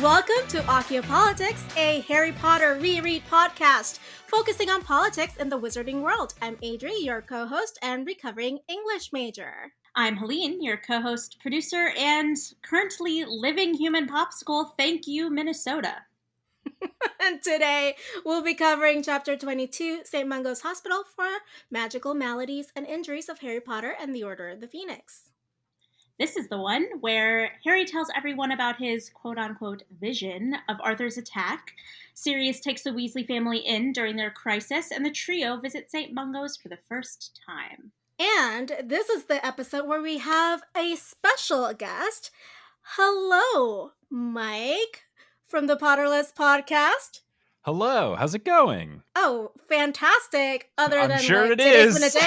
Welcome to Politics, a Harry Potter reread podcast focusing on politics in the wizarding world. I'm Adri, your co-host and recovering English major. I'm Helene, your co-host, producer, and currently living human popsicle. Thank you, Minnesota. And today we'll be covering Chapter 22, St. Mungo's Hospital for Magical Maladies and Injuries of Harry Potter and the Order of the Phoenix. This is the one where Harry tells everyone about his quote-unquote vision of Arthur's attack. Sirius takes the Weasley family in during their crisis, and the trio visit St. Mungo's for the first time. And this is the episode where we have a special guest. Hello, Mike from the Potterless Podcast. Hello, how's it going? Oh, fantastic! Other I'm than sure like, it today's is. been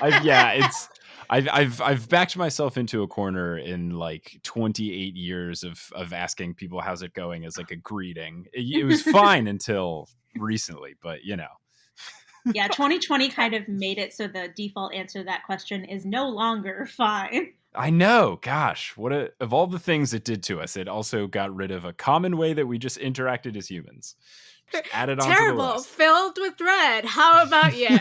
a day. I've backed myself into a corner in like 28 years of asking people how's it going as like a greeting. It was fine until recently, but you know. Yeah, 2020 kind of made it so the default answer to that question is no longer fine. I know, gosh, of all the things it did to us, it also got rid of a common way that we just interacted as humans. Just added on Terrible, to the list. filled with dread. How about you?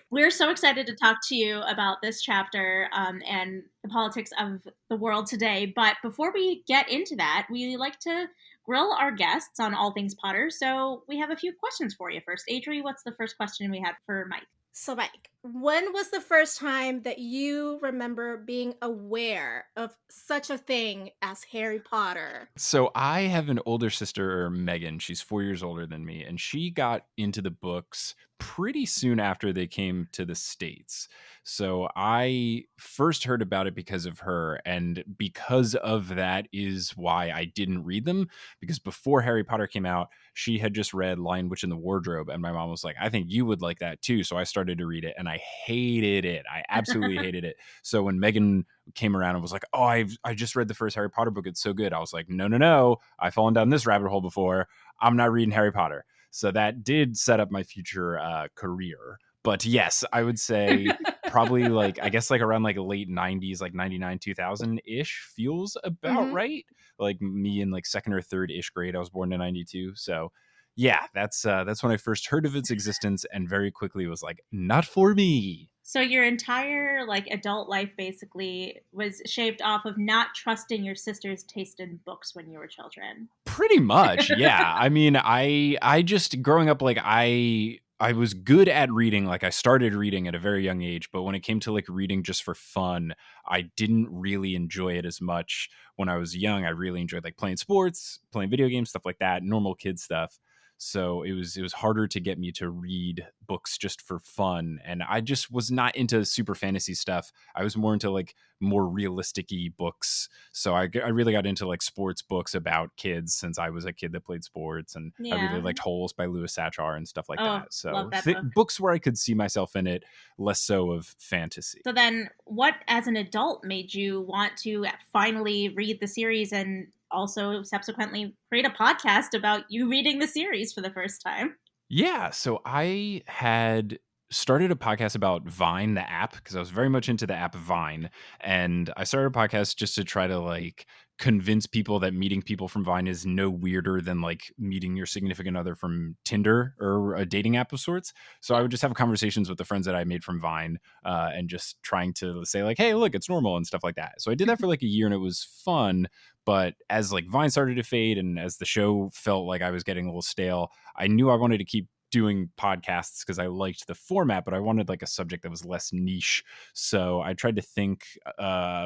We're so excited to talk to you about this chapter and the politics of the world today. But before we get into that, we like to grill our guests on all things Potter. So we have a few questions for you first. Adri, what's the first question we had for Mike? So, Mike, when was the first time that you remember being aware of such a thing as Harry Potter? So I have an older sister, Megan. She's 4 years older than me, and she got into the books pretty soon after they came to the States. So I first heard about it because of her, and because of that is why I didn't read them, because before Harry Potter came out, she had just read Lion, Witch, and the Wardrobe, and my mom was like, I think you would like that too. So I started to read it, and I hated it. I absolutely hated it. So when Megan came around and was like, oh, I just read the first Harry Potter book, it's so good, I was like, no, I've fallen down this rabbit hole before. I'm not reading Harry Potter. So that did set up my future career. But yes, I would say probably like, I guess like around like late 90s, like 99, 2000-ish feels about right. Like me in like second or third-ish grade. I was born in 92. So yeah, that's when I first heard of its existence and very quickly was like, not for me. So your entire like adult life basically was shaped off of not trusting your sister's taste in books when you were children. Pretty much, yeah. I mean, I just growing up, like I was good at reading. Like I started reading at a very young age, but when it came to like reading just for fun, I didn't really enjoy it as much when I was young. I really enjoyed like playing sports, playing video games, stuff like that, normal kid stuff. So it was harder to get me to read books just for fun. And I just was not into super fantasy stuff. I was more into like more realistic-y books. So I really got into like sports books about kids since I was a kid that played sports. And I really liked Holes by Louis Sachar and stuff like that. So love that book. Books where I could see myself in it, less so of fantasy. So then what as an adult made you want to finally read the series and also subsequently create a podcast about you reading the series for the first time? Yeah, so I had started a podcast about Vine, the app, because I was very much into the app Vine. And I started a podcast just to try to like convince people that meeting people from Vine is no weirder than like meeting your significant other from Tinder or a dating app of sorts. So I would just have conversations with the friends that I made from Vine and just trying to say like, hey, look, it's normal and stuff like that. So I did that for like a year and it was fun. But as like Vine started to fade and as the show felt like I was getting a little stale, I knew I wanted to keep doing podcasts because I liked the format, but I wanted like a subject that was less niche. So I tried to think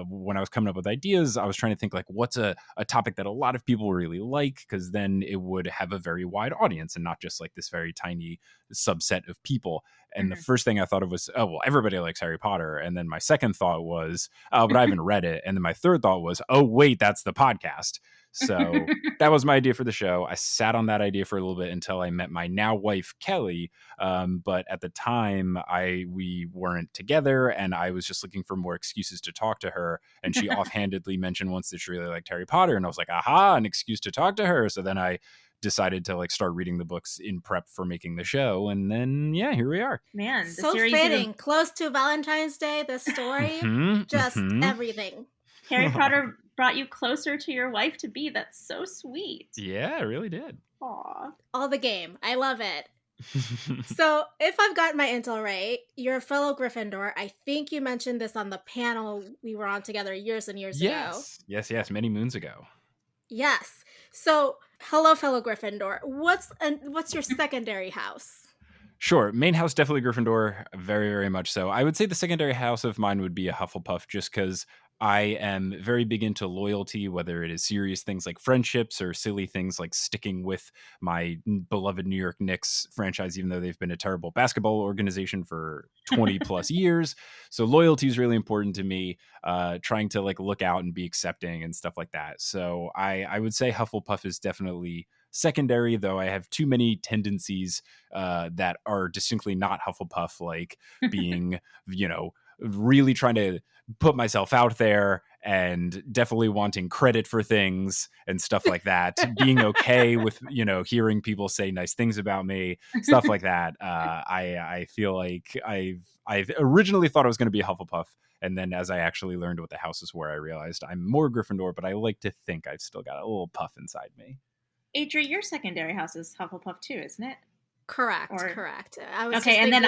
when I was coming up with ideas, I was trying to think like what's a topic that a lot of people really like, because then it would have a very wide audience and not just like this very tiny subset of people. And the first thing I thought of was, oh, well, everybody likes Harry Potter. And then my second thought was, oh, but I haven't read it. And then my third thought was, oh, wait, that's the podcast. So that was my idea for the show. I sat on that idea for a little bit until I met my now wife, Kelly. But at the time, we weren't together, and I was just looking for more excuses to talk to her. And she offhandedly mentioned once that she really liked Harry Potter, and I was like, aha, an excuse to talk to her. So then I decided to like start reading the books in prep for making the show. And then, yeah, here we are. Man, the So series fitting. Close to Valentine's Day, the story. Just everything. Harry Potter brought you closer to your wife to be. That's so sweet. Yeah, it really did. Aw. All the game. I love it. So, if I've got my intel right, you're a fellow Gryffindor. I think you mentioned this on the panel we were on together years and years ago. Yes, many moons ago. Yes. So, hello, fellow Gryffindor. What's your secondary house? Sure. Main house, definitely Gryffindor. Very, very much so. I would say the secondary house of mine would be a Hufflepuff, just because I am very big into loyalty, whether it is serious things like friendships or silly things like sticking with my beloved New York Knicks franchise, even though they've been a terrible basketball organization for 20 plus years. So loyalty is really important to me, trying to like look out and be accepting and stuff like that. So I would say Hufflepuff is definitely secondary, though I have too many tendencies that are distinctly not Hufflepuff, like being, really trying to put myself out there and definitely wanting credit for things and stuff like that. Being okay with, hearing people say nice things about me, stuff like that. I feel like I've originally thought I was going to be a Hufflepuff. And then as I actually learned what the houses were, I realized I'm more Gryffindor, but I like to think I've still got a little puff inside me. Adri, your secondary house is Hufflepuff too, isn't it? Correct. I was okay, and then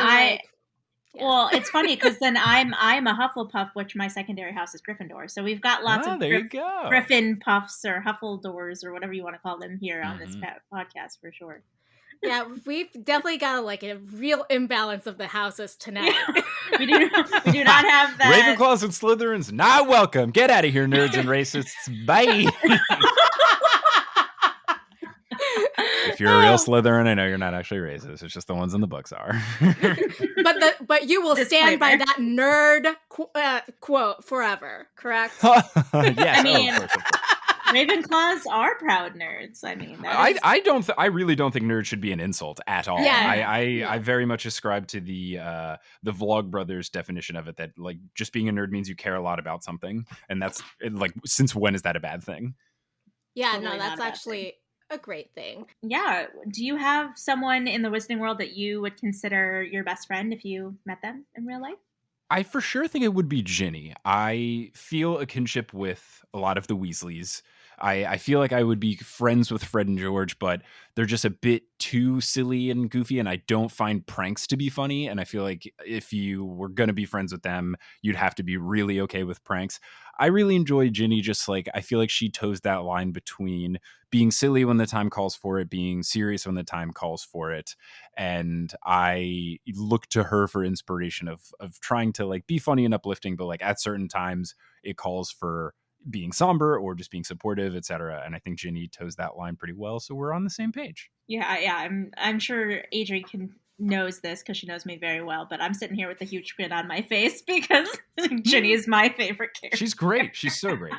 well, it's funny because then I'm a Hufflepuff, which my secondary house is Gryffindor. So we've got lots of Griffin puffs or Huffledores or whatever you want to call them here on this podcast for sure. Yeah, we've definitely got like a real imbalance of the houses tonight. we do not have that. Ravenclaws and Slytherins not welcome. Get out of here, nerds and racists. Bye. If you're a real Slytherin, I know you're not actually racist. It's just the ones in the books are. but you will stand by that nerd quote forever, correct? Yes, I mean, Ravenclaws are proud nerds. I mean, I really don't think nerd should be an insult at all. Yeah, I very much ascribe to the Vlogbrothers definition of it, that like just being a nerd means you care a lot about something, and that's like, since when is that a bad thing? Yeah, totally. No, that's actually a great thing. Yeah. Do you have someone in the Wizarding world that you would consider your best friend if you met them in real life? I for sure think it would be Ginny. I feel a kinship with a lot of the Weasleys. I feel like I would be friends with Fred and George, but they're just a bit too silly and goofy, and I don't find pranks to be funny. And I feel like if you were going to be friends with them, you'd have to be really okay with pranks. I really enjoy Ginny. Just like, I feel like she toes that line between being silly when the time calls for it, being serious when the time calls for it. And I look to her for inspiration of trying to like be funny and uplifting, but like at certain times it calls for being somber or just being supportive, etc. And I think Ginny toes that line pretty well, so we're on the same page. Yeah. I'm sure Adri knows this because she knows me very well, but I'm sitting here with a huge grin on my face because Ginny is my favorite character. She's great. She's so great.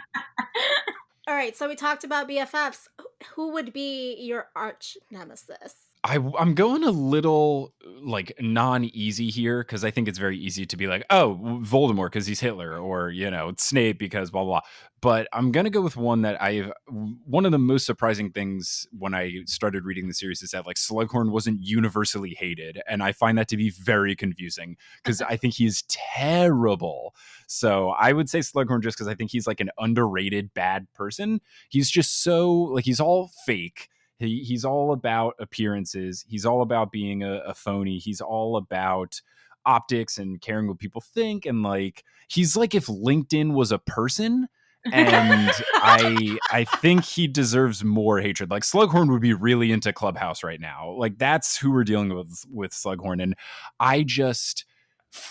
All right, so we talked about BFFs. Who would be your arch nemesis? I'm going a little like non-easy here because I think it's very easy to be like, oh, Voldemort because he's Hitler, or Snape because blah blah. But I'm gonna go with one that one of the most surprising things when I started reading the series is that like Slughorn wasn't universally hated, and I find that to be very confusing because I think he's terrible. So I would say Slughorn just because I think he's like an underrated bad person. He's just so like, he's all fake. He's all about appearances. He's all about being a phony. He's all about optics and caring what people think. And like, he's like if LinkedIn was a person. And I think he deserves more hatred. Like Slughorn would be really into Clubhouse right now. Like that's who we're dealing with Slughorn. And I just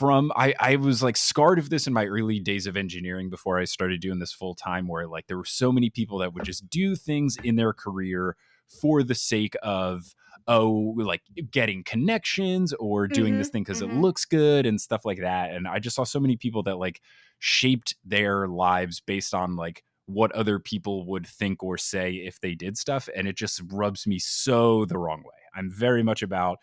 I was like scarred of this in my early days of engineering before I started doing this full time, where like there were so many people that would just do things in their career for the sake of like getting connections or doing this thing because it looks good and stuff like that. And I just saw so many people that like shaped their lives based on like what other people would think or say if they did stuff, and it just rubs me so the wrong way. I'm very much about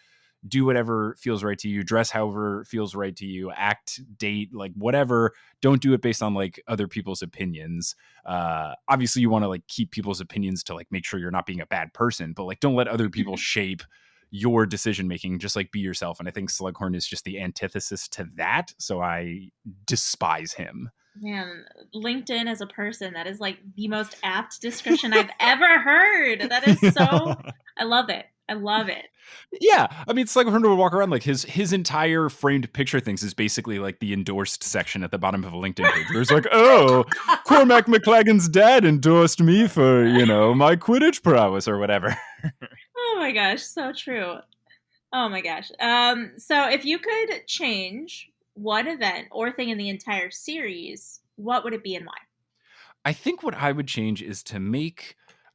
do whatever feels right to you, dress however feels right to you, act, date, like whatever. Don't do it based on like other people's opinions. Obviously you want to like keep people's opinions to like make sure you're not being a bad person, but like don't let other people shape your decision making. Just like be yourself. And I think Slughorn is just the antithesis to that. So I despise him. Man, LinkedIn as a person, that is like the most apt description I've ever heard. That is so, I love it. I love it. Yeah, I mean, Slughorn would walk around like his entire framed picture things is basically like the endorsed section at the bottom of a LinkedIn page. Where it's like, oh, Cormac McLagan's dad endorsed me for, you know, my Quidditch prowess or whatever. Oh my gosh, so true. Oh my gosh. So if you could change one event or thing in the entire series, what would it be and why? I think what I would change is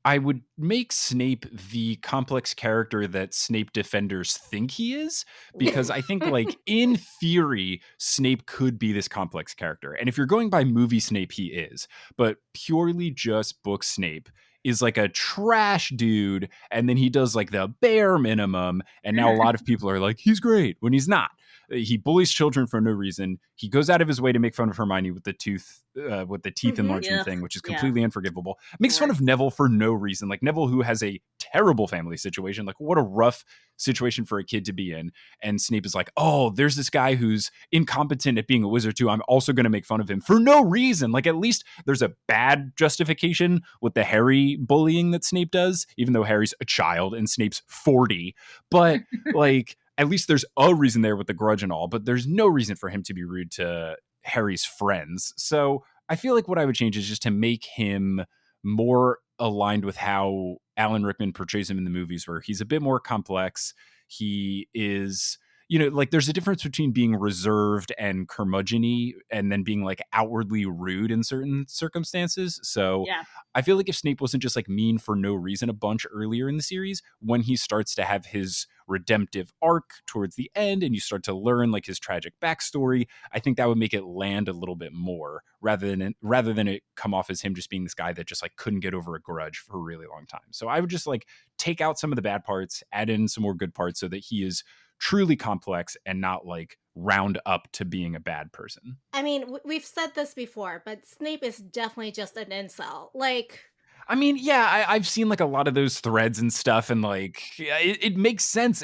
I would make Snape the complex character that Snape defenders think he is, because I think like in theory, Snape could be this complex character. And if you're going by movie Snape, he is, but purely just book Snape is like a trash dude. And then he does like the bare minimum. And now a lot of people are like, he's great when he's not. He bullies children for no reason. He goes out of his way to make fun of Hermione with the teeth enlargement thing, which is completely unforgivable. Makes fun of Neville for no reason. Like Neville, who has a terrible family situation. Like what a rough situation for a kid to be in. And Snape is like, oh, there's this guy who's incompetent at being a wizard too. I'm also going to make fun of him for no reason. Like at least there's a bad justification with the Harry bullying that Snape does, even though Harry's a child and Snape's 40. But like, at least there's a reason there with the grudge and all, but there's no reason for him to be rude to Harry's friends. So I feel like what I would change is just to make him more aligned with how Alan Rickman portrays him in the movies, where he's a bit more complex. He is, you know, like there's a difference between being reserved and curmudgeon-y and then being like outwardly rude in certain circumstances. So I feel like if Snape wasn't just like mean for no reason a bunch earlier in the series, when he starts to have his redemptive arc towards the end and you start to learn like his tragic backstory, I think that would make it land a little bit more rather than it come off as him just being this guy that just like couldn't get over a grudge for a really long time. So I would just like take out some of the bad parts, add in some more good parts so that he is truly complex and not like round up to being a bad person. I mean, we've said this before, but Snape is definitely just an incel. Like, I mean, yeah, I've seen like a lot of those threads and stuff, and like it makes sense.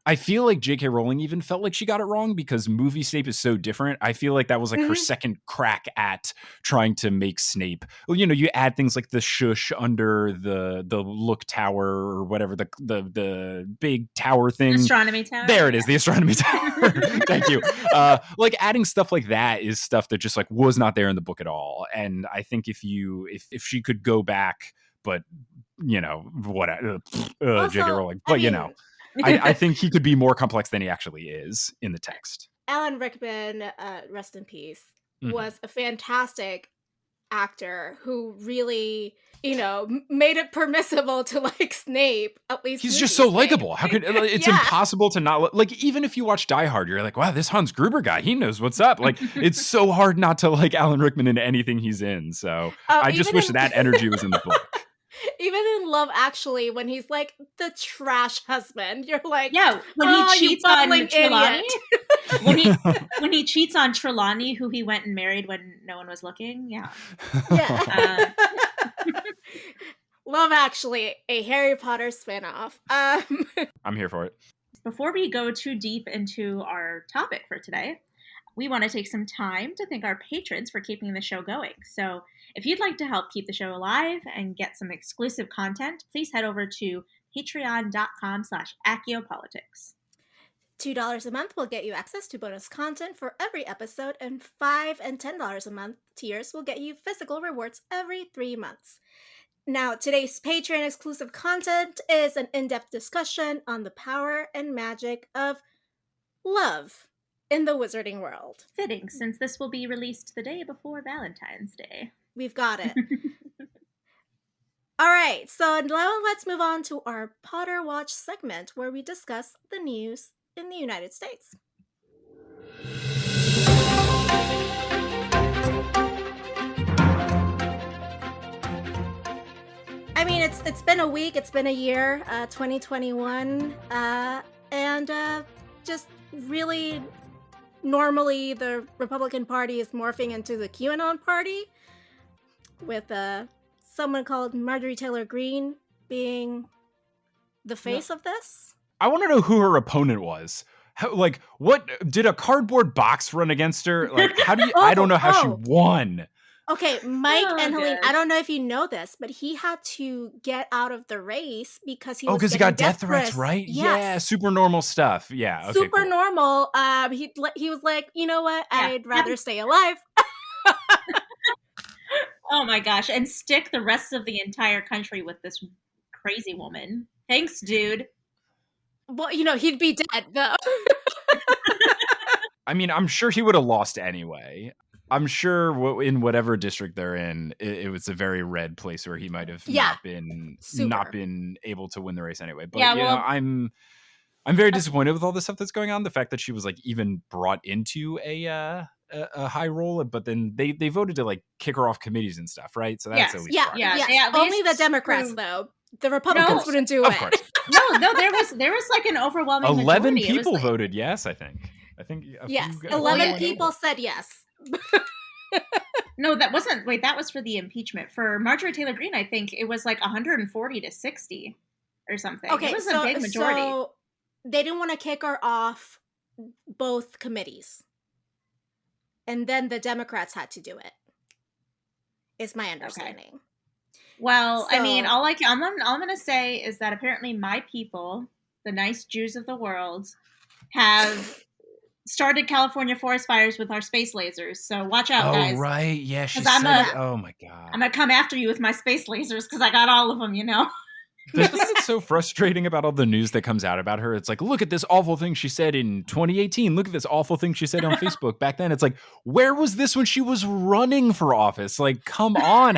I feel like J.K. Rowling even felt like she got it wrong because movie Snape is so different. I feel like that was like her second crack at trying to make Snape. Well, you know, you add things like the shush under the look tower or whatever, the big tower thing. Astronomy tower. There it is, the astronomy tower. Thank you. Like adding stuff like that is stuff that just like was not there in the book at all. And I think if she could go back, but you know, J.K. Rowling, but you know. I think he could be more complex than he actually is in the text. Alan Rickman, rest in peace, was a fantastic actor who really, you know, made it permissible to like Snape. At least he's just so likable. How could it's impossible to not like? Even if you watch Die Hard, you're like, wow, this Hans Gruber guy, he knows what's up. Like, it's so hard not to like Alan Rickman in anything he's in. So I just wish that energy was in the book. Even in Love Actually, when he's like the trash husband, you're like, when he cheats on Trelawney, when he cheats on Trelawney, who he went and married when no one was looking, Love Actually, a Harry Potter spinoff. I'm here for it. Before we go too deep into our topic for today, we want to take some time to thank our patrons for keeping the show going. So if you'd like to help keep the show alive and get some exclusive content, please head over to patreon.com/aciopolitics. $2 a month will get you access to bonus content for every episode, and $5 and $10 a month tiers will get you physical rewards every 3 months. Now, today's Patreon exclusive content is an in-depth discussion on the power and magic of love in the wizarding world. Fitting, since this will be released the day before Valentine's Day. We've got it. All right, so now let's move on to our Potter Watch segment where we discuss the news in the United States. I mean, mean, it's been a week, it's been a year, 2021, and just really, normally the Republican Party is morphing into the QAnon Party, with someone called Marjorie Taylor Greene being the face of this. I want to know who her opponent was. Like, what did a cardboard box run against her? Like, how do you? I don't know how she won. Okay, Mike and Helene, I don't know if you know this, but he had to get out of the race because he was he got death threats, right? Yes. Yeah, super normal stuff. Yeah, okay, super normal. He was like, you know what? Yeah. I'd rather stay alive. Oh my gosh, and stick the rest of the entire country with this crazy woman. Thanks, dude. Well, you know, he'd be dead, though. I mean, I'm sure he would have lost anyway. I'm sure in whatever district they're in, it was a very red place where he might have not been able to win the race anyway. But you know, I'm very disappointed with all the stuff that's going on. The fact that she was like even brought into a high role, but then they voted to like kick her off committees and stuff, right? So that's at least only the Democrats though. The Republicans wouldn't do it. Of course. No, there was like an overwhelming 11 majority. people voted yes, I think yes, 11 people said yes. No, that wasn't. Wait, that was for the impeachment. For Marjorie Taylor Greene, I think it was like 140 to 60 or something. Okay, it was a big majority. So they didn't want to kick her off both committees, and then the Democrats had to do it. Is my understanding. Okay. Well, I mean, all I'm going to say is that apparently my people, the nice Jews of the world, have started California forest fires with our space lasers. So watch out, guys. Oh, right. Yeah, she said oh, my God. I'm going to come after you with my space lasers because I got all of them, you know? This is so frustrating about all the news that comes out about her. It's like, look at this awful thing she said in 2018. Look at this awful thing she said on Facebook back then. It's like, where was this when she was running for office? Like, come on.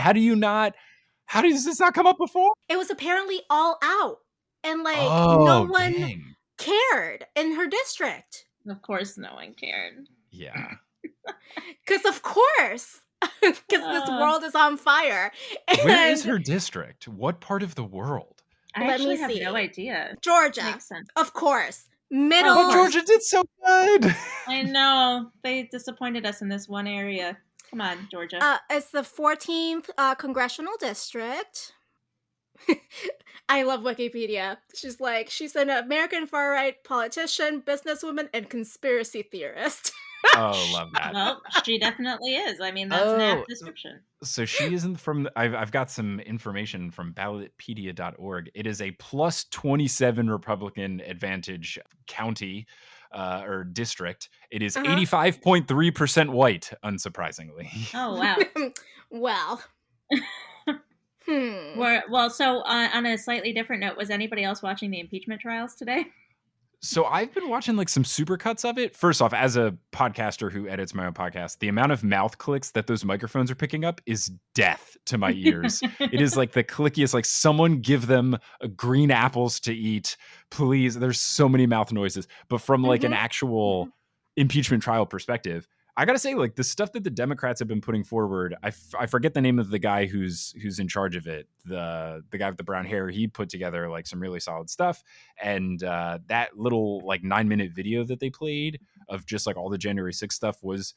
How does this not come up before? It was apparently all out. And like no one cared in her district. Of course no one cared. Yeah. Because of course. Because this world is on fire. Where is her district? What part of the world? I actually have no idea. Georgia. Makes sense. Of course. Middle. Oh, Georgia did so good. I know. They disappointed us in this one area. Come on, Georgia. It's the 14th congressional district. I love Wikipedia. She's an American far-right politician, businesswoman, and conspiracy theorist. Oh, love that. Well, she definitely is. I mean, that's an apt description. So she isn't from, I've got some information from ballotpedia.org. It is a plus 27 Republican advantage county or district. It is 85.3% white, unsurprisingly. Oh, wow. Well. Well, so on a slightly different note, was anybody else watching the impeachment trials today? So I've been watching like some supercuts of it. First off, as a podcaster who edits my own podcast, the amount of mouth clicks that those microphones are picking up is death to my ears. It is like the clickiest, like someone give them green apples to eat, please. There's so many mouth noises. But from like an actual impeachment trial perspective, I gotta say, like the stuff that the Democrats have been putting forward, I forget the name of the guy who's in charge of it. The guy with the brown hair, he put together like some really solid stuff. And that little like 9-minute video that they played of just like all the January 6th stuff was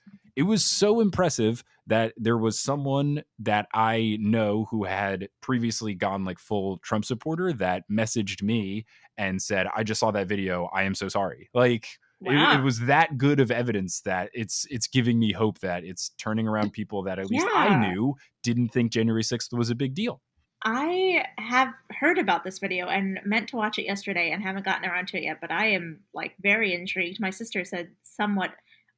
so impressive that there was someone that I know who had previously gone like full Trump supporter that messaged me and said, I just saw that video. I am so sorry. Like, wow. It was that good of evidence that it's giving me hope that it's turning around people that at least I knew didn't think January 6th was a big deal. I have heard about this video and meant to watch it yesterday and haven't gotten around to it yet, but I am like very intrigued. My sister said somewhat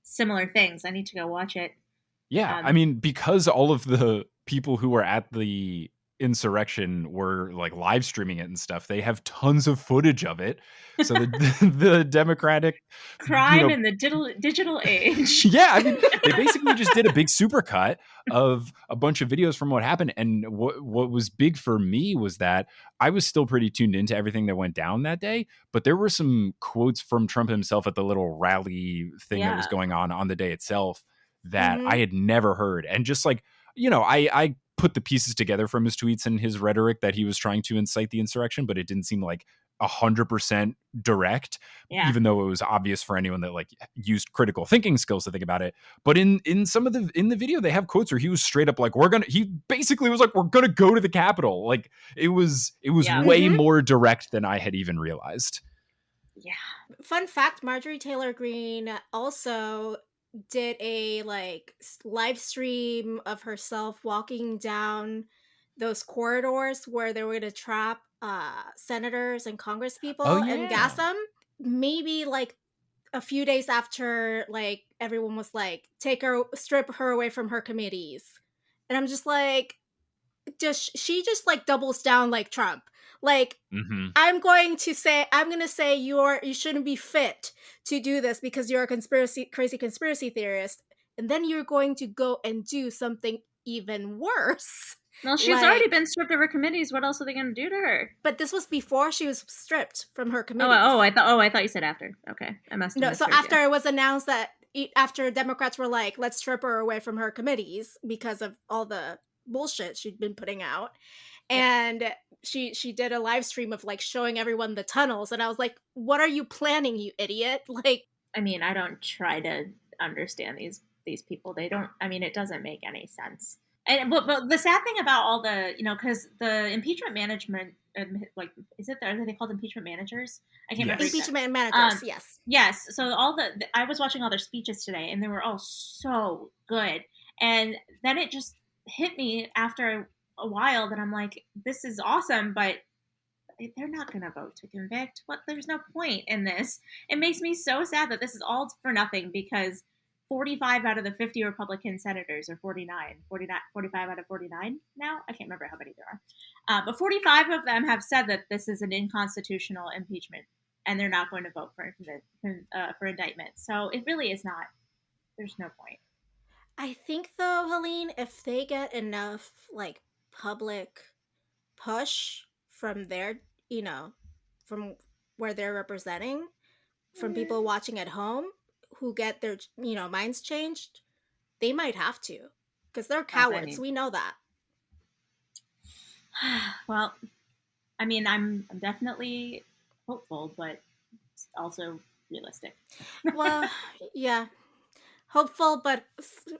similar things. I need to go watch it. Yeah, I mean, because all of the people who were at the insurrection were like live streaming it and stuff, they have tons of footage of it. So the Democratic crime in the digital age. Yeah, I mean, they basically just did a big supercut of a bunch of videos from what happened. And what was big for me was that I was still pretty tuned into everything that went down that day, but there were some quotes from Trump himself at the little rally thing that was going on the day itself that I had never heard. And just like, you know, I put the pieces together from his tweets and his rhetoric that he was trying to incite the insurrection, but it didn't seem like 100% direct, even though it was obvious for anyone that like used critical thinking skills to think about it. But in the video, they have quotes where he was straight up like, he basically was like, we're gonna go to the Capitol. Like it was way more direct than I had even realized. Yeah. Fun fact, Marjorie Taylor Greene also did a like live stream of herself walking down those corridors where they were going to trap senators and congress people and gas them. Maybe like a few days after like everyone was like, strip her away from her committees. And I'm just like, she just like doubles down like Trump. Like, I'm going to say you shouldn't be fit to do this because you're a crazy conspiracy theorist, and then you're going to go and do something even worse. Well, she's already been stripped of her committees. What else are they going to do to her? But this was before she was stripped from her committees. I thought you said after. Okay, I must have so after it was announced that after Democrats were like, let's strip her away from her committees because of all the bullshit she'd been putting out, and she did a live stream of like showing everyone the tunnels, and I was like, what are you planning, you idiot? Like, I mean, I don't try to understand these people. They don't, I mean, it doesn't make any sense. And but the sad thing about all the, because the impeachment management, like, are they called impeachment managers? I can't remember. Impeachment managers, yes. Yes. So I was watching all their speeches today, and they were all so good. And then it just hit me after a while that I'm like, this is awesome, but they're not going to vote to convict. There's no point in this. It makes me so sad that this is all for nothing because 45 out of the 50 Republican senators, or 45 out of 49 now? I can't remember how many there are. But 45 of them have said that this is an unconstitutional impeachment, and they're not going to vote for indictment. So it really is not. There's no point. I think, though, Helene, if they get enough, like, public push from their, from where they're representing, from people watching at home who get their, minds changed, they might have to. Because they're cowards. We know that. Well, I mean, I'm definitely hopeful, but also realistic. Well, yeah. Hopeful, but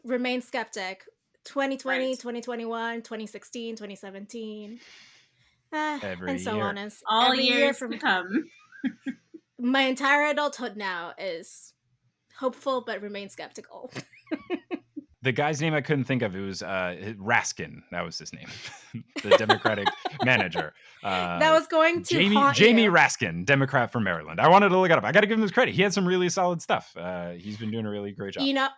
remain skeptic. 2020, 2021, 2016, 2017. And so year. on. All years to come. My entire adulthood now is hopeful, but remain skeptical. The guy's name I couldn't think of, it was Raskin. That was his name. The Democratic manager. That was going to Jamie Raskin, Democrat from Maryland. I wanted to look it up. I got to give him his credit. He had some really solid stuff. He's been doing a really great job. You know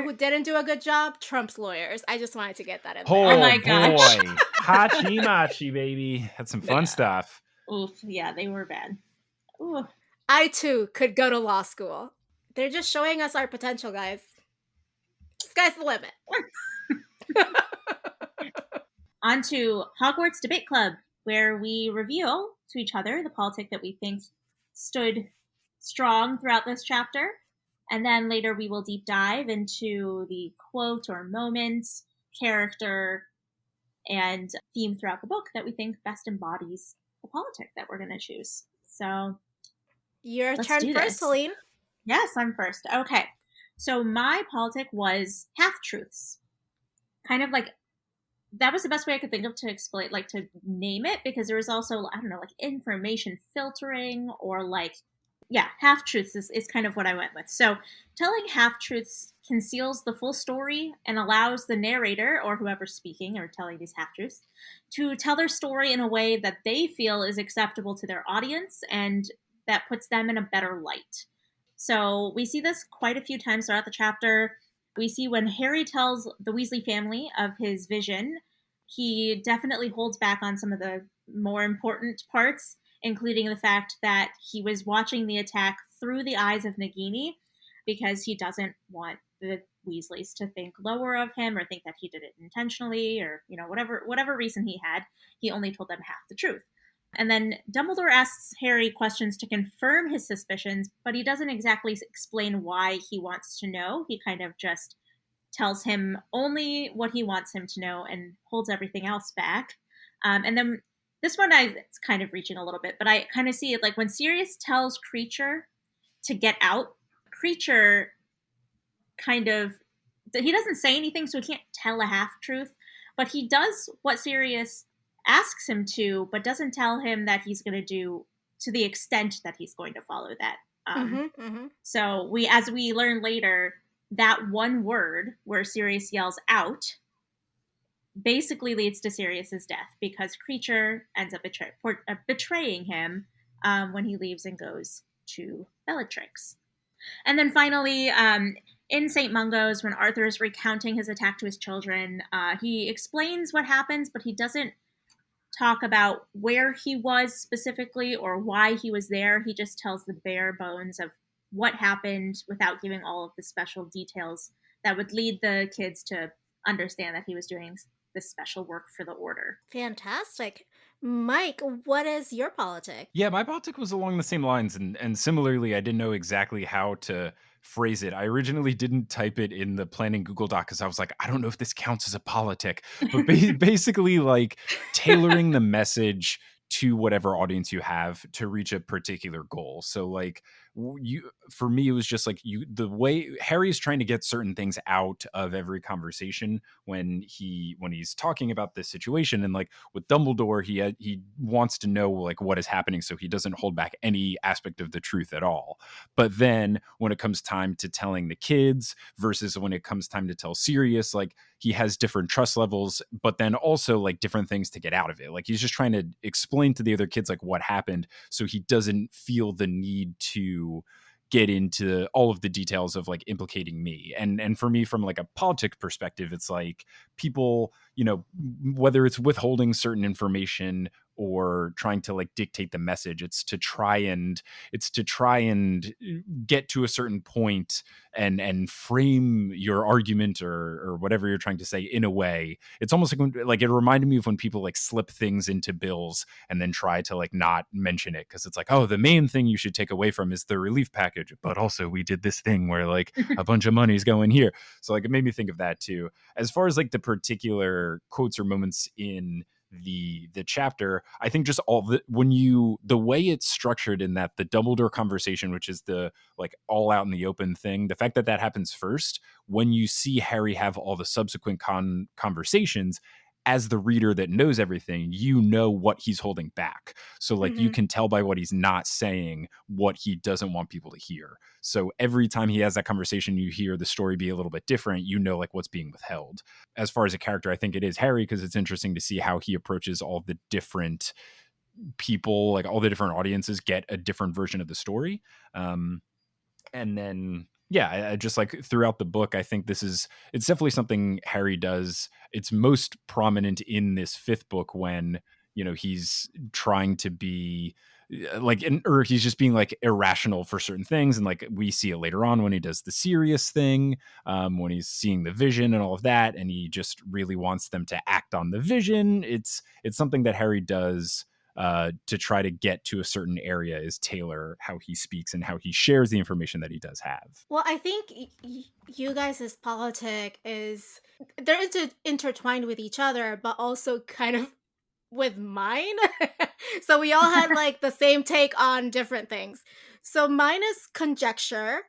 who didn't do a good job? Trump's lawyers. I just wanted to get that in there. Oh my gosh. Boy. Hachi machi, baby. Had some fun stuff. Oof, yeah, they were bad. Ooh. I, too, could go to law school. They're just showing us our potential, guys. Sky's the limit. On to Hogwarts Debate Club, where we reveal to each other the politic that we think stood strong throughout this chapter. And then later we will deep dive into the quote or moment, character, and theme throughout the book that we think best embodies the politic that we're going to choose. So your turn first, Helene. Yes, I'm first. Okay. So my politic was half-truths. Kind of like, that was the best way I could think of to explain, like to name it, because there was also, I don't know, like information filtering or like, half-truths is kind of what I went with. So telling half-truths conceals the full story and allows the narrator or whoever's speaking or telling these half-truths to tell their story in a way that they feel is acceptable to their audience and that puts them in a better light. So we see this quite a few times throughout the chapter. We see when Harry tells the Weasley family of his vision, he definitely holds back on some of the more important parts, including the fact that he was watching the attack through the eyes of Nagini because he doesn't want the Weasleys to think lower of him or think that he did it intentionally or, whatever reason he had. He only told them half the truth. And then Dumbledore asks Harry questions to confirm his suspicions, but he doesn't exactly explain why he wants to know. He kind of just tells him only what he wants him to know and holds everything else back. And then this one, it's kind of reaching a little bit, but I kind of see it like when Sirius tells Creature to get out, Creature kind of, he doesn't say anything, so he can't tell a half-truth, but he does what Sirius asks him to, but doesn't tell him that he's going to do to the extent that he's going to follow that. So as we learn later, that one word where Sirius yells out basically leads to Sirius's death because Creature ends up betraying him when he leaves and goes to Bellatrix. And then finally, in St. Mungo's, when Arthur is recounting his attack to his children, he explains what happens, but he doesn't talk about where he was specifically or why he was there. He just tells the bare bones of what happened without giving all of the special details that would lead the kids to understand that he was doing this special work for the order. Fantastic. Mike, what is your politic? Yeah, my politic was along the same lines, and similarly, I didn't know exactly how to phrase it. I originally didn't type it in the planning Google Doc because I was like, I don't know if this counts as a politic, but basically like tailoring the message to whatever audience you have to reach a particular goal. So like for me, it was just like the way Harry's trying to get certain things out of every conversation when he's talking about this situation, and like with Dumbledore, he wants to know like what is happening, so he doesn't hold back any aspect of the truth at all. But then when it comes time to telling the kids versus when it comes time to tell Sirius, like he has different trust levels, but then also like different things to get out of it. Like he's just trying to explain to the other kids like what happened, so he doesn't feel the need to get into all of the details of like implicating me. And for me, from like a politic perspective, it's like people, whether it's withholding certain information or trying to like dictate the message, it's to try and get to a certain point and frame your argument or whatever you're trying to say in a way. It's almost like it reminded me of when people like slip things into bills and then try to like not mention it because it's like, oh, the main thing you should take away from is the relief package, but also we did this thing where like a bunch of money's going here. So like it made me think of that too. As far as like the particular quotes or moments in the chapter, I think just the way it's structured in that the Dumbledore conversation, which is the like all out in the open thing, the fact that happens first, when you see Harry have all the subsequent conversations, as the reader that knows everything, you know what he's holding back. So like you can tell by what he's not saying what he doesn't want people to hear. So every time he has that conversation, you hear the story be a little bit different, like what's being withheld. As far as a character, I think it is Harry because it's interesting to see how he approaches all the different people, like all the different audiences get a different version of the story. And then I just like throughout the book, I think it's definitely something Harry does. It's most prominent in this fifth book when, he's trying to be or he's just being like irrational for certain things. And like, we see it later on when he does the serious thing, when he's seeing the vision and all of that. And he just really wants them to act on the vision. It's something that Harry does to try to get to a certain area, is tailor how he speaks and how he shares the information that he does have. Well, I think you guys' politic they're intertwined with each other, but also kind of with mine. So we all had like the same take on different things. So mine is conjecture,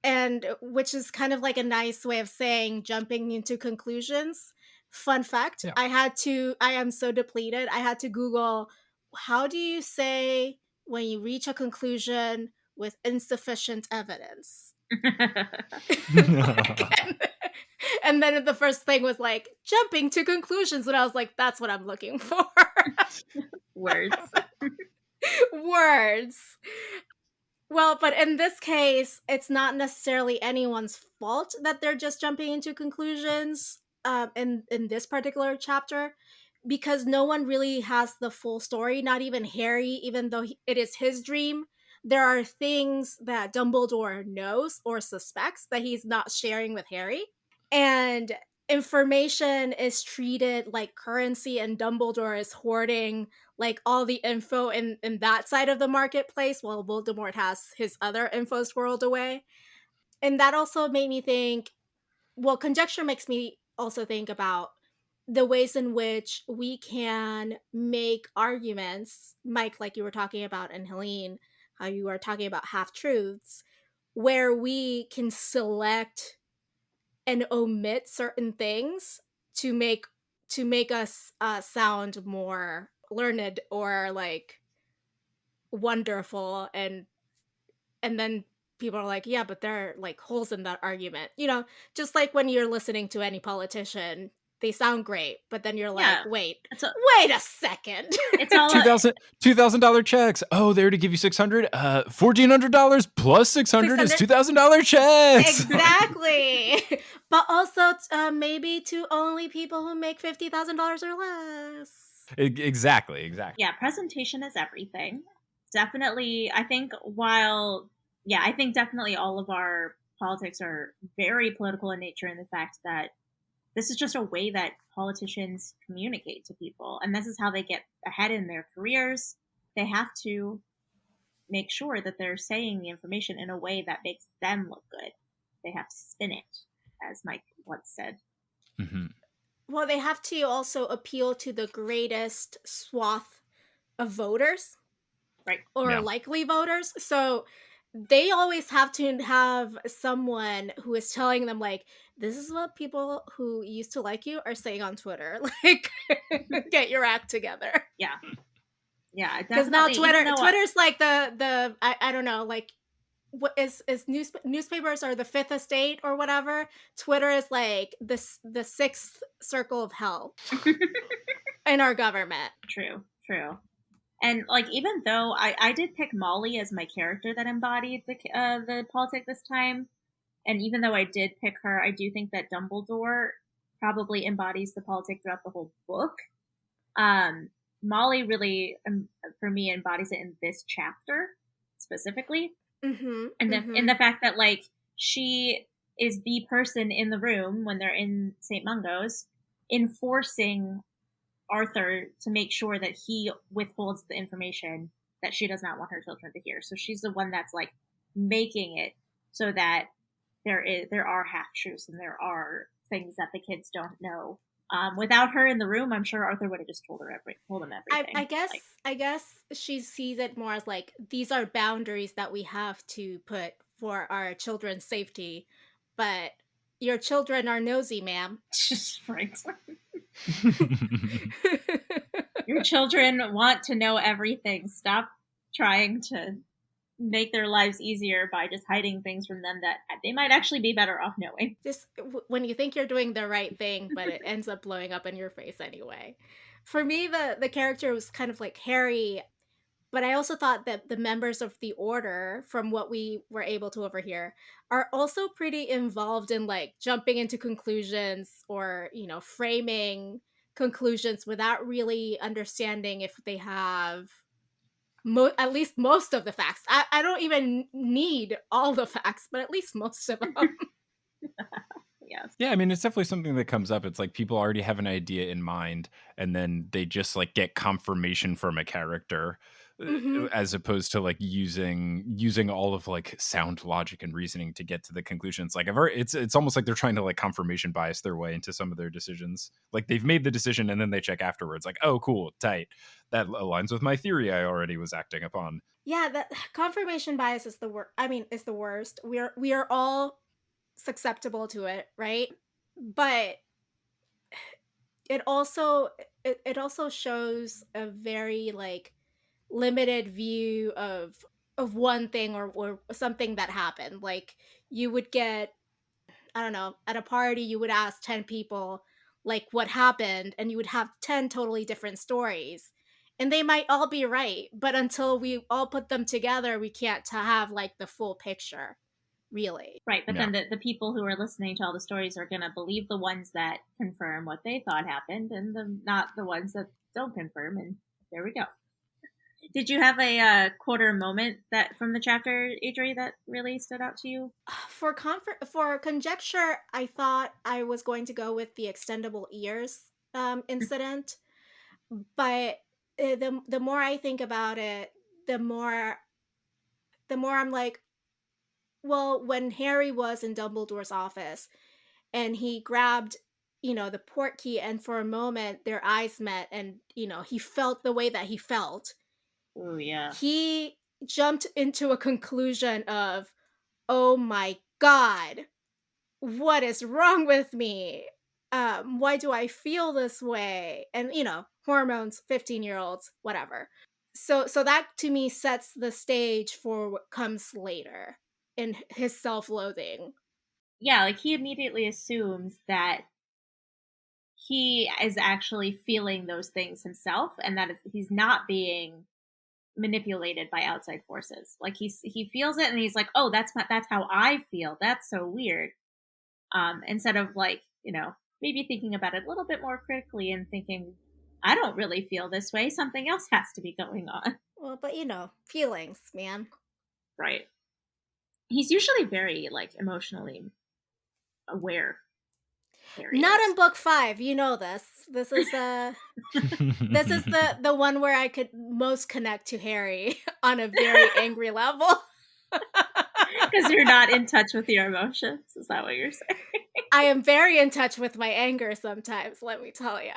and which is kind of like a nice way of saying jumping into conclusions. Fun fact, Yeah. I am so depleted. I had to Google, how do you say when you reach a conclusion with insufficient evidence? And then the first thing was like jumping to conclusions, and I was like, that's what I'm looking for. Words. Well, but in this case, it's not necessarily anyone's fault that they're just jumping into conclusions in this particular chapter, because no one really has the full story, not even Harry, even though it is his dream. There are things that Dumbledore knows or suspects that he's not sharing with Harry. And information is treated like currency, and Dumbledore is hoarding like all the info in that side of the marketplace, while Voldemort has his other info swirled away. And that also made me think, well, conjecture makes me also think about the ways in which we can make arguments, Mike, like you were talking about, and Helene, how you were talking about half truths, where we can select and omit certain things to make us sound more learned or like wonderful, and then people are like, yeah, but there are like holes in that argument, just like when you're listening to any politician, they sound great, but then you're like, Yeah. wait It's a, wait a second. it's all $2,000 checks. Oh, there to give you 600. $1,400 plus 600 is $2,000 checks. Exactly. But also maybe to only people who make $50,000 or less. Exactly. Yeah, presentation is everything. Definitely, I think definitely all of our politics are very political in nature, in the fact that this is just a way that politicians communicate to people, and this is how they get ahead in their careers. They have to make sure that they're saying the information in a way that makes them look good. They have to spin it, as Mike once said. Mm-hmm. Well, they have to also appeal to the greatest swath of voters, right? Or likely voters. So they always have to have someone who is telling them, like, this is what people who used to like you are saying on Twitter. Like, get your act together. Yeah, Because now definitely. Twitter's like I don't know, like, what is newspapers are the fifth estate or whatever. Twitter is like the sixth circle of hell in our government. True. And like, even though I did pick Molly as my character that embodied the politic this time, and even though I did pick her, I do think that Dumbledore probably embodies the politic throughout the whole book. Molly really, for me, embodies it in this chapter specifically, Mm-hmm, and mm-hmm. in the fact that, like, she is the person in the room when they're in St. Mungo's, enforcing Arthur to make sure that he withholds the information that she does not want her children to hear. So she's the one that's like making it so that there are half truths and there are things that the kids don't know. Without her in the room, I'm sure Arthur would have just told him everything. I guess she sees it more as like, these are boundaries that we have to put for our children's safety, but your children are nosy, ma'am. Right. Your children want to know everything. Stop trying to make their lives easier by just hiding things from them that they might actually be better off knowing. Just when you think you're doing the right thing, but it ends up blowing up in your face anyway. For me, the character was kind of like Harry, but I also thought that the members of the Order, from what we were able to overhear, are also pretty involved in like jumping into conclusions or, framing conclusions without really understanding if they have at least most of the facts. I don't even need all the facts, but at least most of them. Yes. Yeah, I mean, it's definitely something that comes up. It's like people already have an idea in mind, and then they just like get confirmation from a character, Mm-hmm. as opposed to like using all of like sound logic and reasoning to get to the conclusions. Like it's almost like they're trying to like confirmation bias their way into some of their decisions. Like they've made the decision and then they check afterwards, like, oh, cool, tight, that aligns with my theory I already was acting upon. Yeah, that confirmation bias is the worst. I mean, is the worst. We are all susceptible to it, right? But it also shows a very like limited view of one thing or something that happened. Like, you would get, I don't know, at a party you would ask 10 people like what happened, and you would have 10 totally different stories, and they might all be right, but until we all put them together, we can't have like the full picture, really. Right, but then the people who are listening to all the stories are going to believe the ones that confirm what they thought happened, and not the ones that don't confirm, and there we go. Did you have a quarter moment that from the chapter, Adri, that really stood out to you? For conjecture, I thought I was going to go with the extendable ears incident, but the more I think about it, the more I'm like, well, when Harry was in Dumbledore's office, and he grabbed, the port key, and for a moment their eyes met, and, he felt the way that he felt. Oh, yeah. He jumped into a conclusion of, oh my God, what is wrong with me? Why do I feel this way? And, hormones, 15-year-olds, whatever. So that to me sets the stage for what comes later in his self-loathing. Yeah, like he immediately assumes that he is actually feeling those things himself, and that he's not being manipulated by outside forces. Like he feels it, and he's like, "Oh, that's how I feel. That's so weird." Instead of like, maybe thinking about it a little bit more critically and thinking, "I don't really feel this way. Something else has to be going on." Well, but feelings, man. Right. He's usually very like emotionally aware. Not in book 5, you know this. This is this is the one where I could most connect to Harry on a very angry level. Because you're not in touch with your emotions. Is that what you're saying? I am very in touch with my anger sometimes, let me tell you.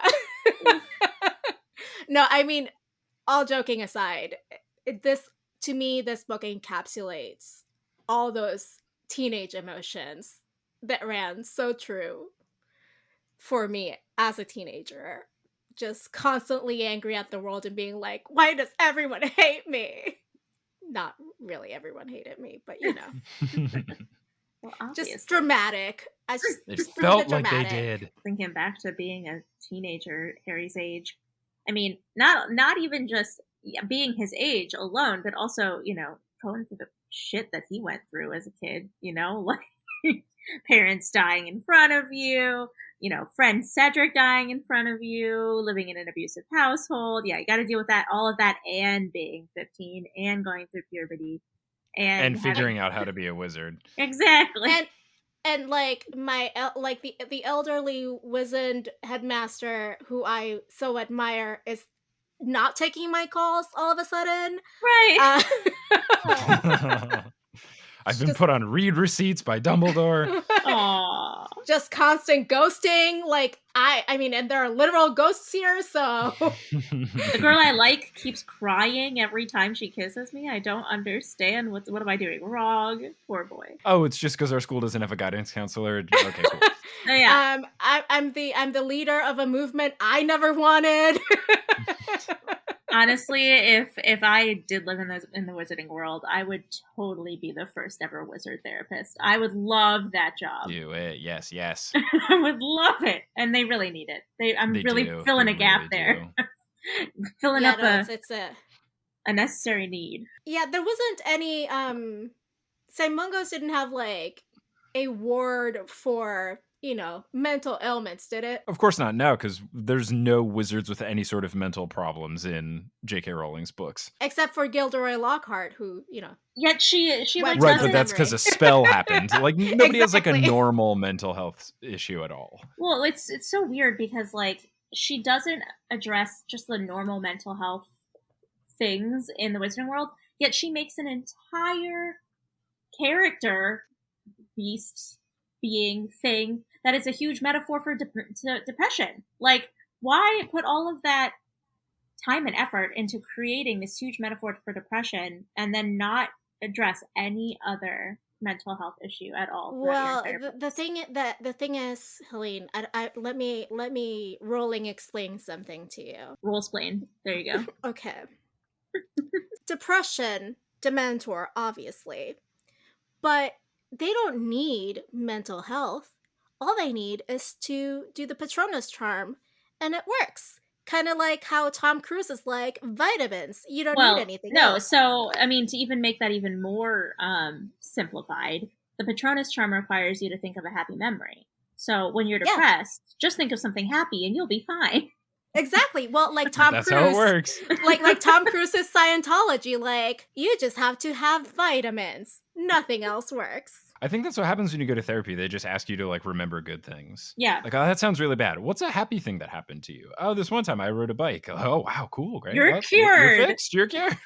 No, I mean, all joking aside, to me, this book encapsulates all those teenage emotions that ran so true for me as a teenager. Just constantly angry at the world and being like, why does everyone hate me? Not really everyone hated me, but Well, just dramatic. It felt like they did. Thinking back to being a teenager, Harry's age. I mean, not even just being his age alone, but also, going through the shit that he went through as a kid, like parents dying in front of you, friend Cedric dying in front of you, living in an abusive household. Yeah, you got to deal with that, all of that, and being 15 and going through puberty and figuring out how to be a wizard. Exactly. And like the elderly wizened headmaster who I so admire is not taking my calls all of a sudden. Right. I've been put on read receipts by Dumbledore. Aww. Just constant ghosting. Like, I mean, and there are literal ghosts here, so. The girl I like keeps crying every time she kisses me. I don't understand. What am I doing wrong? Poor boy. Oh, it's just because our school doesn't have a guidance counselor. Okay, cool. Yeah. I'm the leader of a movement I never wanted. Honestly, if I did live in the wizarding world, I would totally be the first ever wizard therapist. I would love that job. Do it, yes. I would love it, and they really need it. I'm really filling a gap there, filling up a necessary need. Yeah, there wasn't any. Mungos didn't have like a ward for mental ailments, did it? Of course not, no, because there's no wizards with any sort of mental problems in J.K. Rowling's books. Except for Gilderoy Lockhart, who, Yet she like right, but that's because a spell happened. Like, nobody has like a normal mental health issue at all. Well, it's so weird because like she doesn't address just the normal mental health things in the wizarding world, yet she makes an entire character, beast, being, thing that is a huge metaphor for depression. Like, why put all of that time and effort into creating this huge metaphor for depression and then not address any other mental health issue at all? Well, the thing is, Helene, let me Rowling explain something to you. Roll-splain. There you go. Okay. Depression, Dementor, obviously, but they don't need mental health. All they need is to do the Patronus charm, and it works. Kind of like how Tom Cruise is like, vitamins. You don't need anything else. So, I mean, to even make that even more simplified, the Patronus charm requires you to think of a happy memory. So when you're depressed, just think of something happy and you'll be fine. Exactly. Well, like Tom Cruise. That's how it works. Like Tom Cruise's Scientology, like, you just have to have vitamins. Nothing else works. I think that's what happens when you go to therapy. They just ask you to like remember good things. Yeah. Like, oh, that sounds really bad. What's a happy thing that happened to you? Oh, this one time I rode a bike. Oh, wow, cool, great. You're cured. You're fixed. You're cured.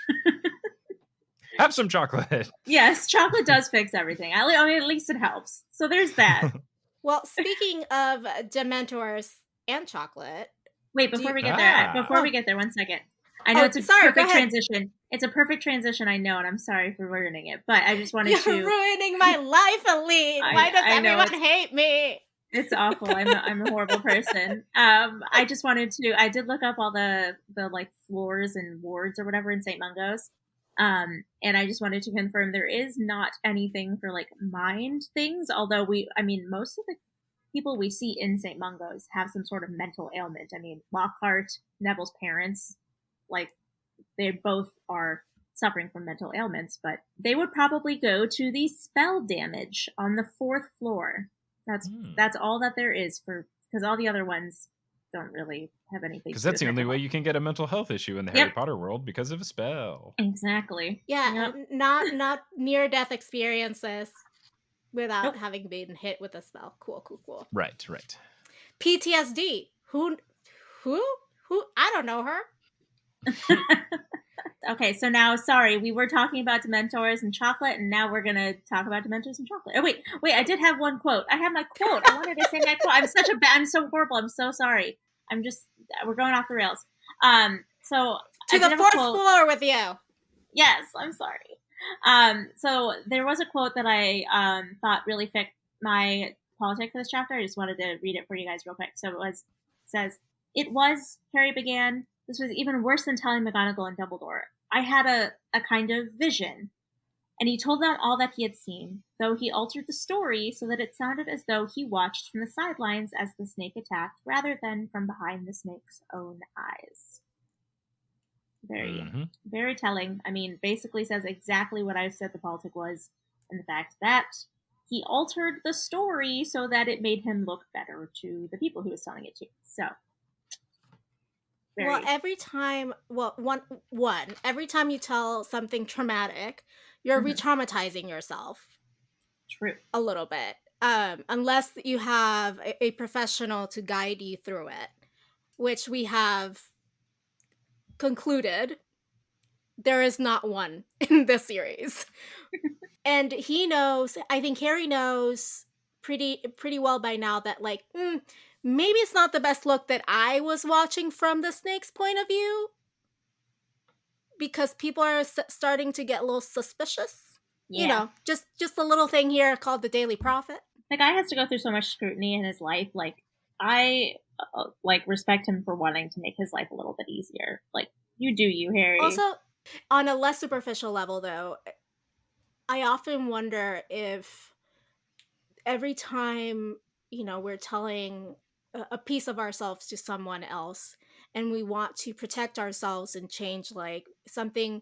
Have some chocolate. Yes, chocolate does fix everything. I mean, at least it helps. So there's that. Well, speaking of Dementors and chocolate. Wait, before we get there, 1 second. I know it's a perfect transition. It's a perfect transition, I know, and I'm sorry for ruining it, but I just wanted You're ruining my life, Helene. Why does everyone hate me? It's awful. I'm a horrible person. I just wanted to. I did look up all the like floors and wards or whatever in St. Mungo's, and I just wanted to confirm there is not anything for like mind things. Although most of the people we see in St. Mungo's have some sort of mental ailment. I mean, Lockhart, Neville's parents, like they both are suffering from mental ailments, but they would probably go to the spell damage on the 4th floor. That's all that there is because all the other ones don't really have anything. Because that's the only way you can get a mental health issue in the Harry Potter world, because of a spell. Exactly. Yeah, not near-death experiences without having been hit with a spell. Cool. Right. PTSD. Who? I don't know her. Okay, so now, sorry, we were talking about Dementors and chocolate, and now we're going to talk about Dementors and chocolate. Oh, wait, I did have one quote. I have my quote. I wanted to say my quote. I'm so horrible. I'm so sorry. We're going off the rails. So to the 4th floor with you. Yes, I'm sorry. So there was a quote that I thought really fit my politic for this chapter. I just wanted to read it for you guys real quick. So it says, Harry began, this was even worse than telling McGonagall and Dumbledore. I had a kind of vision. And he told them all that he had seen, though he altered the story so that it sounded as though he watched from the sidelines as the snake attacked, rather than from behind the snake's own eyes. Very telling. I mean, basically says exactly what I said the politic was, and the fact that he altered the story so that it made him look better to the people he was telling it to. So... every time you tell something traumatic, you're re-traumatizing yourself. True. A little bit. Unless you have a professional to guide you through it, which we have concluded there is not one in this series. And he knows, I think Harry knows pretty well by now that maybe it's not the best look that I was watching from the snake's point of view, because people are starting to get a little suspicious. Yeah. You know, just a little thing here called the Daily Prophet. The guy has to go through so much scrutiny in his life. Like, I respect him for wanting to make his life a little bit easier. Like, you do you, Harry. Also, on a less superficial level, though, I often wonder if every time, we're telling a piece of ourselves to someone else and we want to protect ourselves and change something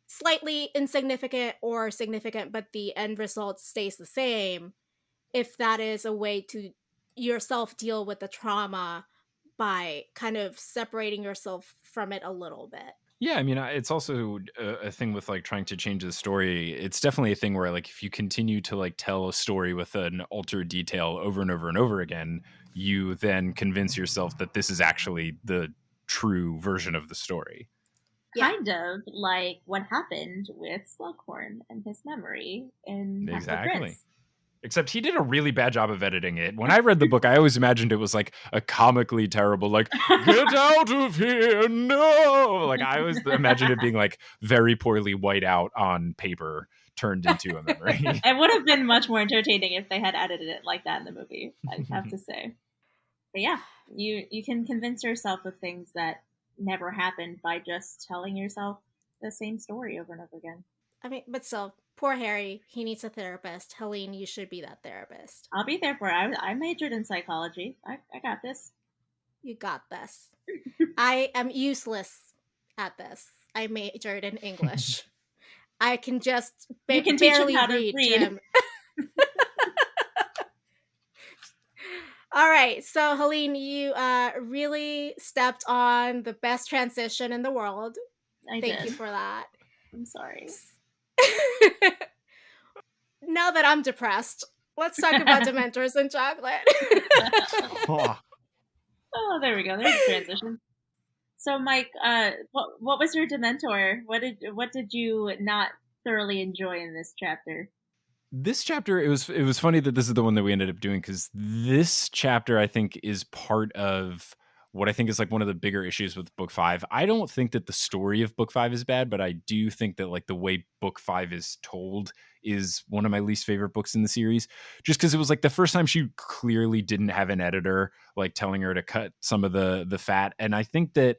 slightly insignificant or significant, but the end result stays the same, if that is a way to yourself deal with the trauma by kind of separating yourself from it a little bit. Yeah, I mean, it's also a thing with trying to change the story. It's definitely a thing where if you continue to tell a story with an altered detail over and over and over again, you then convince yourself that this is actually the true version of the story. Kind of like what happened with Slughorn and his memory in Exactly. Except he did a really bad job of editing it. When I read the book, I always imagined it was a comically terrible, get out of here, no! I always imagined it being very poorly white out on paper, turned into a memory. It would have been much more entertaining if they had edited it like that in the movie, I have to say. But yeah, you can convince yourself of things that never happened by just telling yourself the same story over and over again. I mean, but still, poor Harry, he needs a therapist. Helene, you should be that therapist. I'll be there for it. I majored in psychology. I got this. You got this. I am useless at this. I majored in English. I can just barely read. All right, so Helene, you really stepped on the best transition in the world. Thank you for that. I'm sorry. Now that I'm depressed, let's talk about Dementors and chocolate. Oh, there we go. There's a transition. So, Mike, what was your Dementor? What did you not thoroughly enjoy in this chapter? This chapter, it was funny that this is the one that we ended up doing, because this chapter I think is part of what I think is like one of the bigger issues with book 5. I don't think that the story of book 5 is bad, but I do think that like the way book 5 is told is one of my least favorite books in the series, just because it was like the first time she clearly didn't have an editor like telling her to cut some of the fat. And I think that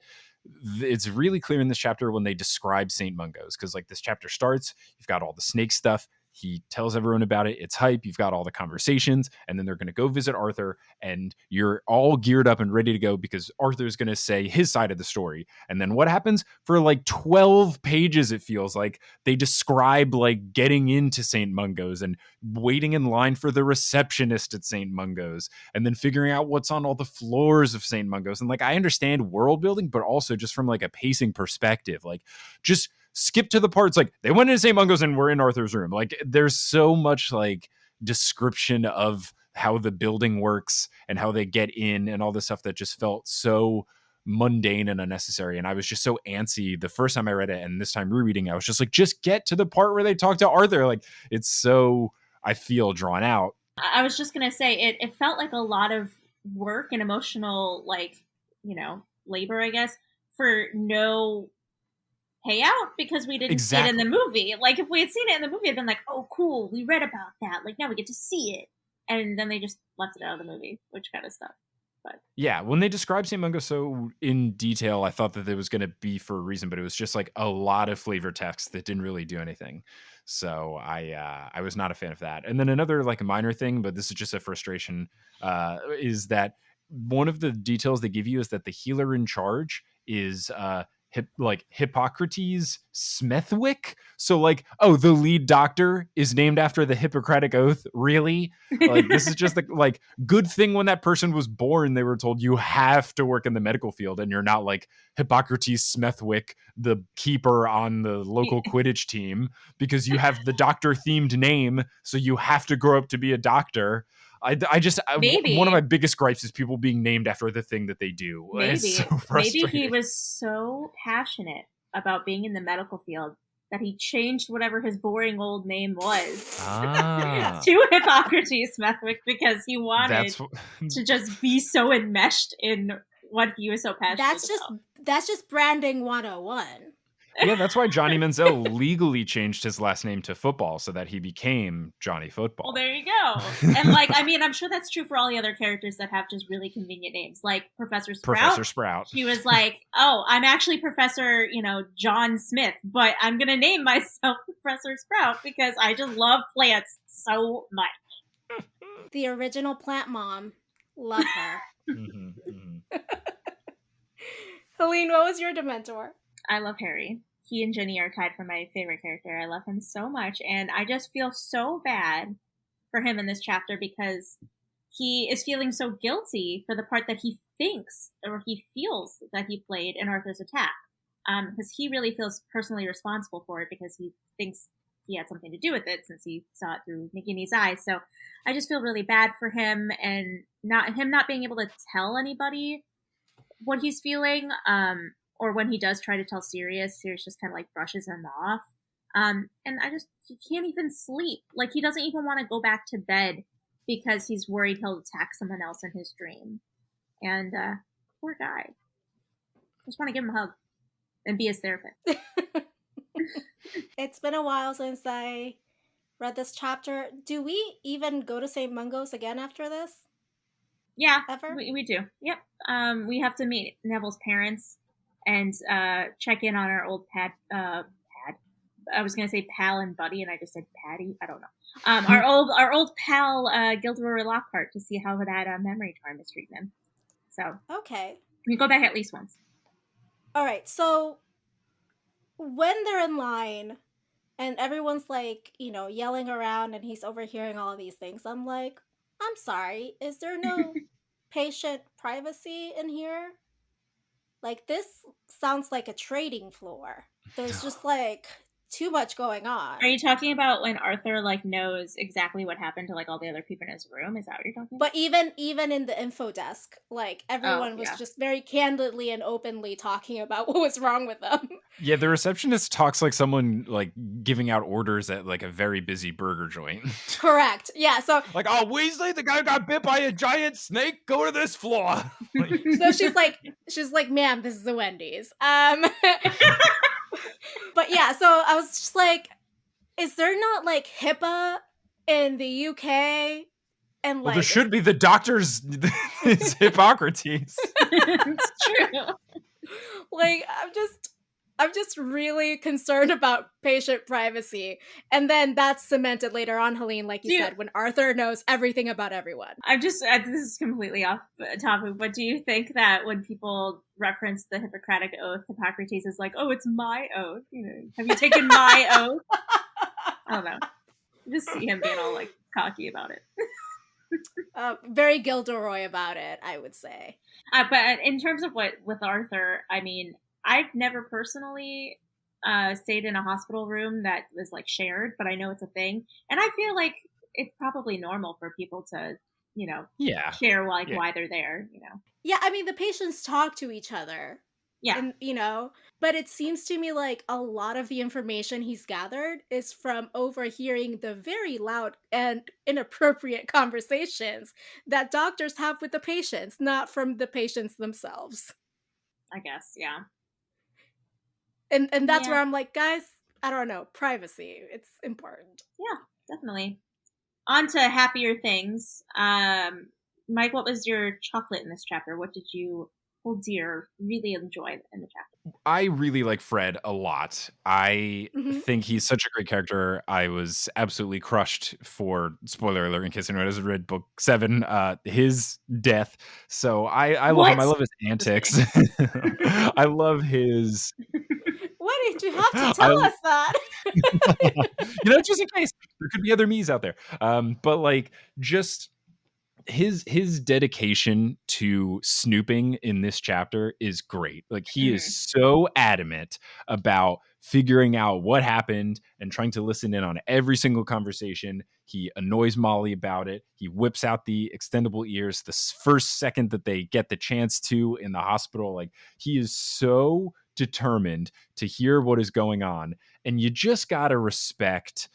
it's really clear in this chapter when they describe St. Mungo's, because like this chapter starts, you've got all the snake stuff. He tells everyone about it. It's hype. You've got all the conversations, and then they're going to go visit Arthur, and you're all geared up and ready to go because Arthur's going to say his side of the story. And then what happens? For like 12 pages, it feels like they describe like getting into St. Mungo's and waiting in line for the receptionist at St. Mungo's, and then figuring out what's on all the floors of St. Mungo's. And like, I understand world building, but also just from like a pacing perspective, like just skip to the parts like they went into St. Mungo's and we're in Arthur's room. Like there's so much like description of how the building works and how they get in and all this stuff that just felt so mundane and unnecessary. And I was just so antsy the first time I read it, and this time rereading, I was just like, just get to the part where they talk to Arthur. Like it's so, I feel, drawn out. I was just gonna say it felt like a lot of work and emotional, like, labor, I guess, for no payout, because we didn't see it in the movie. Like if we had seen it in the movie, I'd been like, oh cool, we read about that, like now we get to see it. And then they just left it out of the movie, which kind of stuff. But yeah, when they described St. Mungo so in detail, I thought that it was going to be for a reason, but it was just like a lot of flavor text that didn't really do anything. So I was not a fan of that. And then another like minor thing, but this is just a frustration, is that one of the details they give you is that the healer in charge is Hippocrates Smethwick. So like, oh, the lead doctor is named after the Hippocratic Oath. Really? Like this is just the like good thing when that person was born, they were told you have to work in the medical field, and you're not like Hippocrates Smethwick, the keeper on the local Quidditch team, because you have the doctor themed name. So you have to grow up to be a doctor. One of my biggest gripes is people being named after the thing that they do. Maybe he was so passionate about being in the medical field that he changed whatever his boring old name was to Hippocrates Smethwick, because he wanted to just be so enmeshed in what he was so passionate about. That's just branding 101. Yeah, that's why Johnny Manziel legally changed his last name to Football, so that he became Johnny Football. Well, there you go. And like, I mean, I'm sure that's true for all the other characters that have just really convenient names, like Professor Sprout. He was like, oh, I'm actually Professor, John Smith, but I'm going to name myself Professor Sprout because I just love plants so much. The original plant mom. Love her. Helene, what was your Dementor? I love Harry. He and Ginny are tied for my favorite character. I love him so much, and I just feel so bad for him in this chapter because he is feeling so guilty for the part that he thinks or he feels that he played in Arthur's attack. Because he really feels personally responsible for it because he thinks he had something to do with it since he saw it through Nagini's eyes. So I just feel really bad for him and not being able to tell anybody what he's feeling. Or when he does try to tell Sirius just kind of like brushes him off. And he can't even sleep. Like he doesn't even want to go back to bed because he's worried he'll attack someone else in his dream. And poor guy. I just want to give him a hug and be his therapist. It's been a while since I read this chapter. Do we even go to St. Mungo's again after this? Yeah, ever? We do. Yep. We have to meet Neville's parents and check in on our old pad. I was gonna say pal and buddy, and I just said Patty. I don't know. Our old pal Gilderoy Lockhart to see how that memory charm is treating him. So okay, we go back at least once. All right. So when they're in line and everyone's like, yelling around, and he's overhearing all of these things, I'm like, I'm sorry. Is there no patient privacy in here? Like, this sounds like a trading floor. There's just like too much going on. Are you talking about when Arthur like knows exactly what happened to like all the other people in his room? Is that what you're talking about? But even in the info desk, like everyone was just very candidly and openly talking about what was wrong with them. Yeah, the receptionist talks like someone like giving out orders at like a very busy burger joint. Correct. Yeah. So like, oh, Weasley, the guy got bit by a giant snake. Go to this floor. so she's like, ma'am, this is a Wendy's. But yeah, so I was just like, is there not like HIPAA in the UK? And like, well, there should be. The doctor's it's Hippocrates. It's true. Like, I'm just really concerned about patient privacy. And then that's cemented later on, Helene, like you said, when Arthur knows everything about everyone. this is completely off topic, but do you think that when people reference the Hippocratic Oath, Hippocrates is like, oh, it's my oath? You know, have you taken my oath? I don't know. Just see him being all like cocky about it. Very Gilderoy about it, I would say. But in terms of what with Arthur, I mean, I've never personally stayed in a hospital room that was like shared, but I know it's a thing, and I feel like it's probably normal for people to, you know, share like why they're there, you know. Yeah, I mean, the patients talk to each other. Yeah. And, you know, but it seems to me like a lot of the information he's gathered is from overhearing the very loud and inappropriate conversations that doctors have with the patients, not from the patients themselves. I guess, yeah. And that's where I'm like, guys, I don't know, privacy, it's important. Yeah, definitely. On to happier things. Mike, what was your chocolate in this chapter? What did you hold dear, really enjoy in the chapter? I really like Fred a lot. I think he's such a great character. I was absolutely crushed for, spoiler alert in case anyone hasn't read book 7, his death. So I love him. I love his antics. I love his... Why did you have to tell us that? You know, just in case. There could be other me's out there. But like, just... his dedication to snooping in this chapter is great. Like, he is so adamant about figuring out what happened and trying to listen in on every single conversation. He annoys Molly about it. He whips out the extendable ears the first second that they get the chance to in the hospital. Like, he is so determined to hear what is going on, and you just gotta respect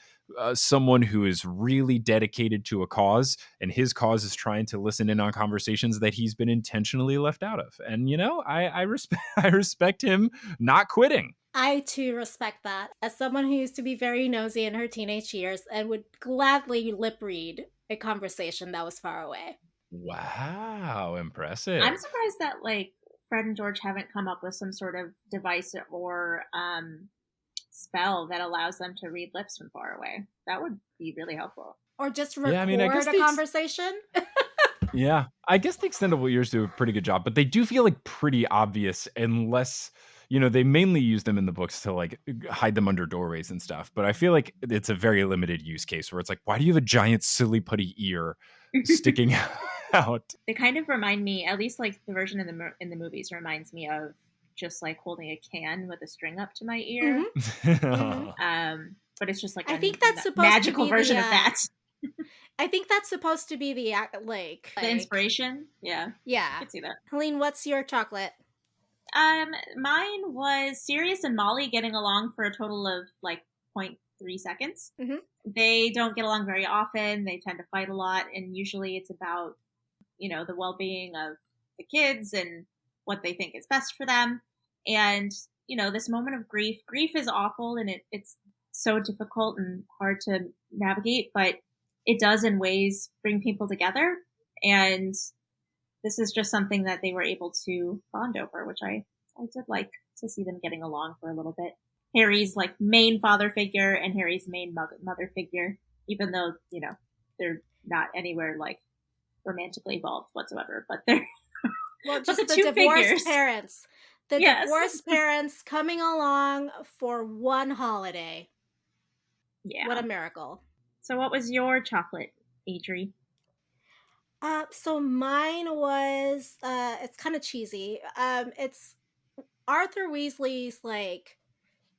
someone who is really dedicated to a cause, and his cause is trying to listen in on conversations that he's been intentionally left out of. And, you know, I respect him not quitting. I too respect that. As someone who used to be very nosy in her teenage years and would gladly lip read a conversation that was far away. Wow, impressive. I'm surprised that like Fred and George haven't come up with some sort of device or spell that allows them to read lips from far away. That would be really helpful. Or just record a conversation. Yeah, I guess the extendable ears do a pretty good job, but they do feel like pretty obvious unless, you know, they mainly use them in the books to like hide them under doorways and stuff. But I feel like it's a very limited use case where it's like, why do you have a giant silly putty ear sticking out? They kind of remind me, at least like the version in the movies reminds me of just like holding a can with a string up to my ear. But it's just like I think that's supposed magical to be version of that. I think that's supposed to be the the inspiration. Yeah, I can see that. Helene, what's your chocolate? Mine was Sirius and Molly getting along for a total of like 0.3 seconds. They don't get along very often. They tend to fight a lot, and usually it's about, you know, the well-being of the kids and what they think is best for them. And, you know, this moment of grief is awful, and it's so difficult and hard to navigate, but it does in ways bring people together. And this is just something that they were able to bond over, which I did like to see them getting along for a little bit. Harry's like main father figure and Harry's main mother figure, even though, you know, they're not anywhere like romantically involved whatsoever, but they're just the divorced parents. The divorced parents coming along for one holiday. Yeah. What a miracle. So what was your chocolate, Adri? So mine was, it's kind of cheesy. It's Arthur Weasley's, like,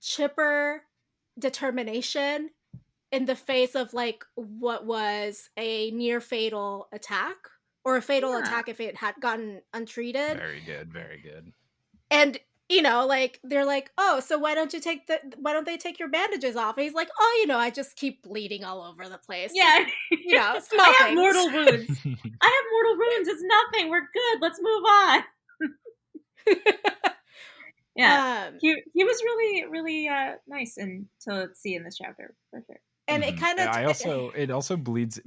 chipper determination in the face of like what was a near fatal attack, or a fatal attack if it had gotten untreated. Very good, very good. And you know, like they're like, oh, so why don't they take your bandages off? And he's like, oh, you know, I just keep bleeding all over the place. Yeah. Just, you know, small I have things. mortal wounds. I have mortal wounds. It's nothing. We're good. Let's move on. Yeah. He was really nice and to see in this chapter for sure. And it kind of it also bleeds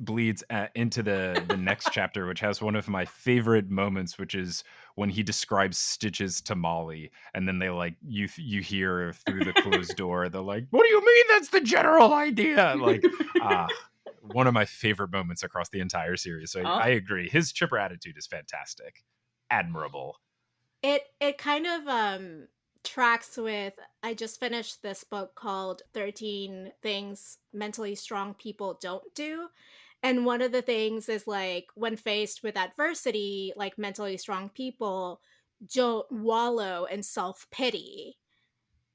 into the next chapter, which has one of my favorite moments, which is when he describes Stitches to Molly, and then they like you hear through the closed door, they're like, "What do you mean? That's the general idea!" Like, one of my favorite moments across the entire series. So I agree. His chipper attitude is fantastic, admirable. It kind of tracks with, I just finished this book called 13 Things Mentally Strong People Don't Do. And one of the things is like, when faced with adversity, like mentally strong people don't wallow in self-pity.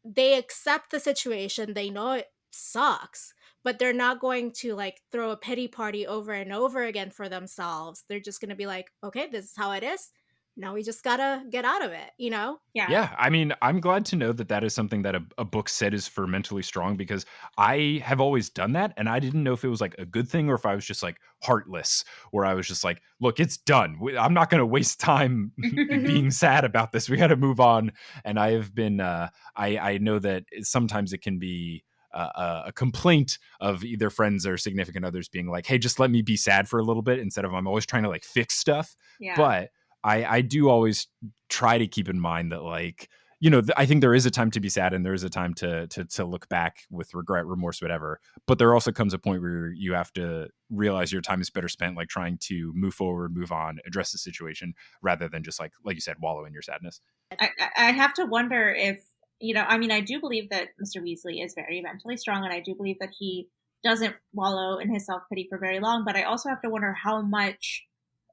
They accept the situation, they know it sucks, but they're not going to like throw a pity party over and over again for themselves. They're just going to be like, okay, this is how it is. Now we just gotta get out of it, you know? Yeah. I mean, I'm glad to know that is something that a book said is for mentally strong, because I have always done that. And I didn't know if it was like a good thing or if I was just like heartless, where I was just like, look, it's done. I'm not going to waste time being sad about this. We got to move on. And I have been, I know that sometimes it can be a complaint of either friends or significant others being like, hey, just let me be sad for a little bit, instead of I'm always trying to like fix stuff. Yeah. But I do always try to keep in mind that, like, you know, I think there is a time to be sad and there is a time to look back with regret, remorse, whatever. But there also comes a point where you have to realize your time is better spent like trying to move forward, move on, address the situation, rather than just like you said, wallow in your sadness. I have to wonder if, you know, I mean, I do believe that Mr. Weasley is very mentally strong, and I do believe that he doesn't wallow in his self-pity for very long. But I also have to wonder how much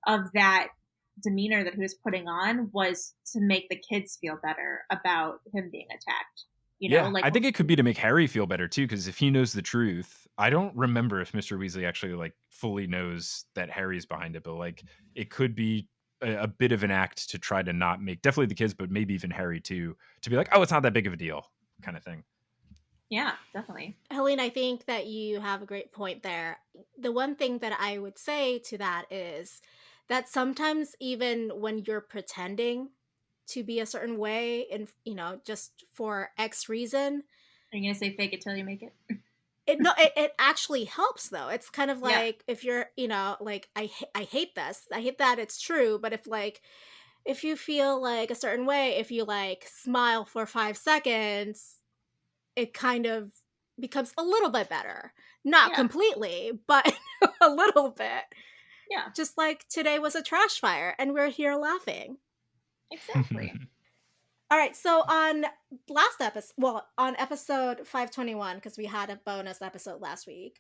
of that demeanor that he was putting on was to make the kids feel better about him being attacked. You know, like, I think it could be to make Harry feel better too, because if he knows the truth, I don't remember if Mr. Weasley actually like fully knows that Harry's behind it, but like it could be a bit of an act to try to not make definitely the kids, but maybe even Harry too, to be like, oh, it's not that big of a deal, kind of thing. Yeah, definitely. Helene, I think that you have a great point there. The one thing that I would say to that is that sometimes even when you're pretending to be a certain way, and you know, just for X reason, are you gonna say fake it till you make it? It actually helps though. It's kind of like, if you're, you know, like I hate this, I hate that it's true, but if you feel like a certain way, if you like smile for 5 seconds, it kind of becomes a little bit better. Not completely, but a little bit. Yeah. Just like today was a trash fire and we're here laughing. Exactly. All right, so on episode 521, because we had a bonus episode last week,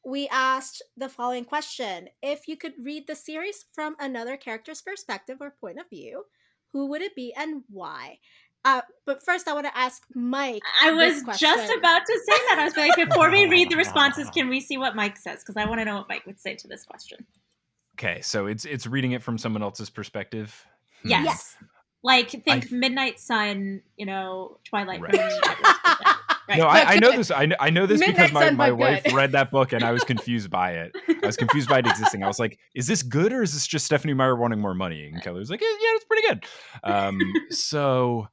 we asked the following question. If you could read the series from another character's perspective or point of view, who would it be and why? But first I want to ask Mike. I was just about to say that. I was like, before we read the responses, can we see what Mike says? Because I want to know what Mike would say to this question. Okay, so it's reading it from someone else's perspective. Yes. Like, think Midnight Sun, you know, Twilight. Right. Right. No, I know this. I know this because my wife read that book and I was confused by it. I was confused by it existing. I was like, is this good or is this just Stephanie Meyer wanting more money? And Kelly was like, yeah, it's pretty good. So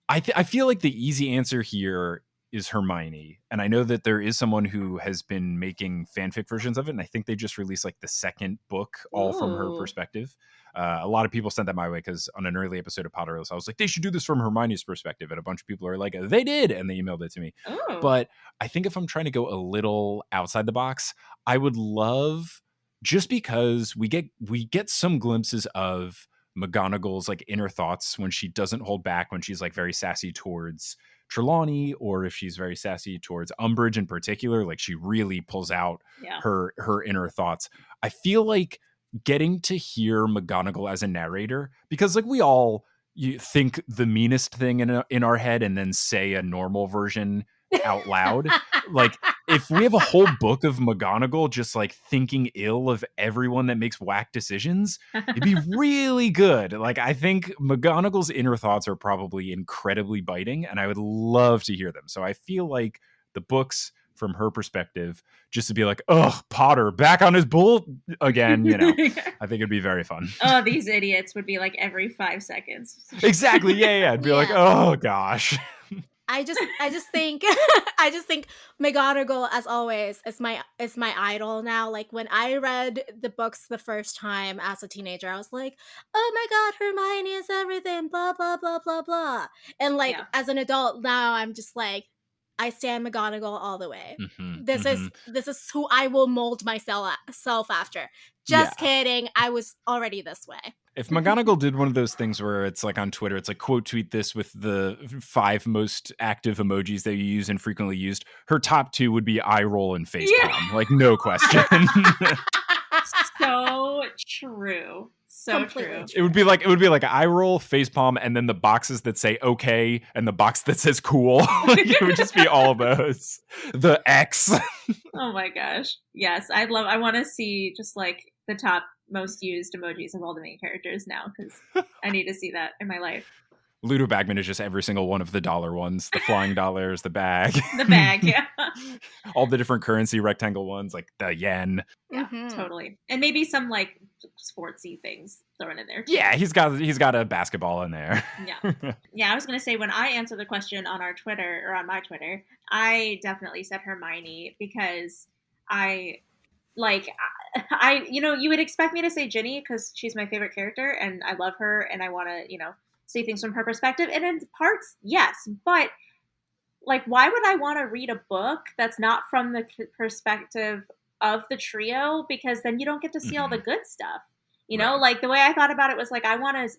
I feel like the easy answer here is Hermione. And I know that there is someone who has been making fanfic versions of it. And I think they just released like the second book all from her perspective. A lot of people sent that my way because on an early episode of Potterless, I was like, they should do this from Hermione's perspective. And a bunch of people are like, they did. And they emailed it to me. Ooh. But I think if I'm trying to go a little outside the box, I would love, just because we get some glimpses of McGonagall's like inner thoughts when she doesn't hold back, when she's like very sassy towards Trelawney, or if she's very sassy towards Umbridge in particular, like she really pulls out her inner thoughts. I feel like getting to hear McGonagall as a narrator, because like we all think the meanest thing in our head and then say a normal version out loud. Like, if we have a whole book of McGonagall just like thinking ill of everyone that makes whack decisions, it'd be really good. Like, I think McGonagall's inner thoughts are probably incredibly biting, and I would love to hear them. So I feel like the books, from her perspective, just to be like, oh, Potter back on his bull again, I think it'd be very fun. Oh, these idiots would be like every 5 seconds. Exactly. Yeah. It'd be like, oh gosh. I just think McGonagall, as always, is my idol now. Like, when I read the books the first time as a teenager, I was like, oh my god, Hermione is everything, blah blah blah blah blah. And like, as an adult now, I'm just like, I stand McGonagall all the way. This is who I will mold myself after. Just kidding. I was already this way. If McGonagall did one of those things where it's like on Twitter, it's like, quote tweet this with the 5 most active emojis that you use and frequently used, her top 2 would be eye roll and facepalm. Like, no question. So true. So Completely true. It would be like eye roll, facepalm, and then the boxes that say okay and the box that says cool. Like, it would just be all of those. The X. Oh my gosh. Yes, I want to see just like the top most used emojis of all the main characters now, because I need to see that in my life. Ludo Bagman is just every single one of the dollar ones, the flying dollars, the bag. The bag, yeah. All the different currency rectangle ones, like the yen. Yeah, totally. And maybe some like sportsy things thrown in there too. Yeah, he's got a basketball in there. Yeah, I was gonna say, when I answered the question on our Twitter, or on my Twitter, I definitely said Hermione, because you would expect me to say Ginny because she's my favorite character and I love her and I want to, see things from her perspective. And in parts, yes, but like, why would I want to read a book that's not from the perspective of the trio? Because then you don't get to see all the good stuff. Like, the way I thought about it was like, I want to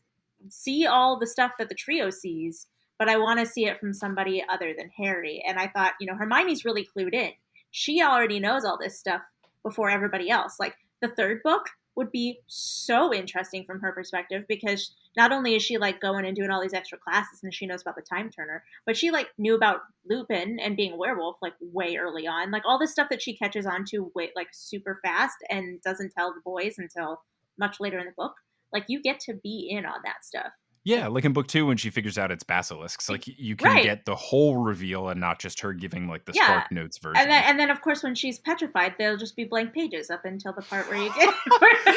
see all the stuff that the trio sees, but I want to see it from somebody other than Harry. And I thought, Hermione's really clued in. She already knows all this stuff before everybody else. Like, the third book would be so interesting from her perspective, because not only is she like going and doing all these extra classes and she knows about the time turner, but she like knew about Lupin and being a werewolf like way early on, like all this stuff that she catches on to like super fast and doesn't tell the boys until much later in the book. Like, you get to be in on that stuff. Yeah, like in book 2 when she figures out it's basilisks, like you can get the whole reveal and not just her giving like the Spark Notes version. And then of course when she's petrified, they'll just be blank pages up until the part where you get.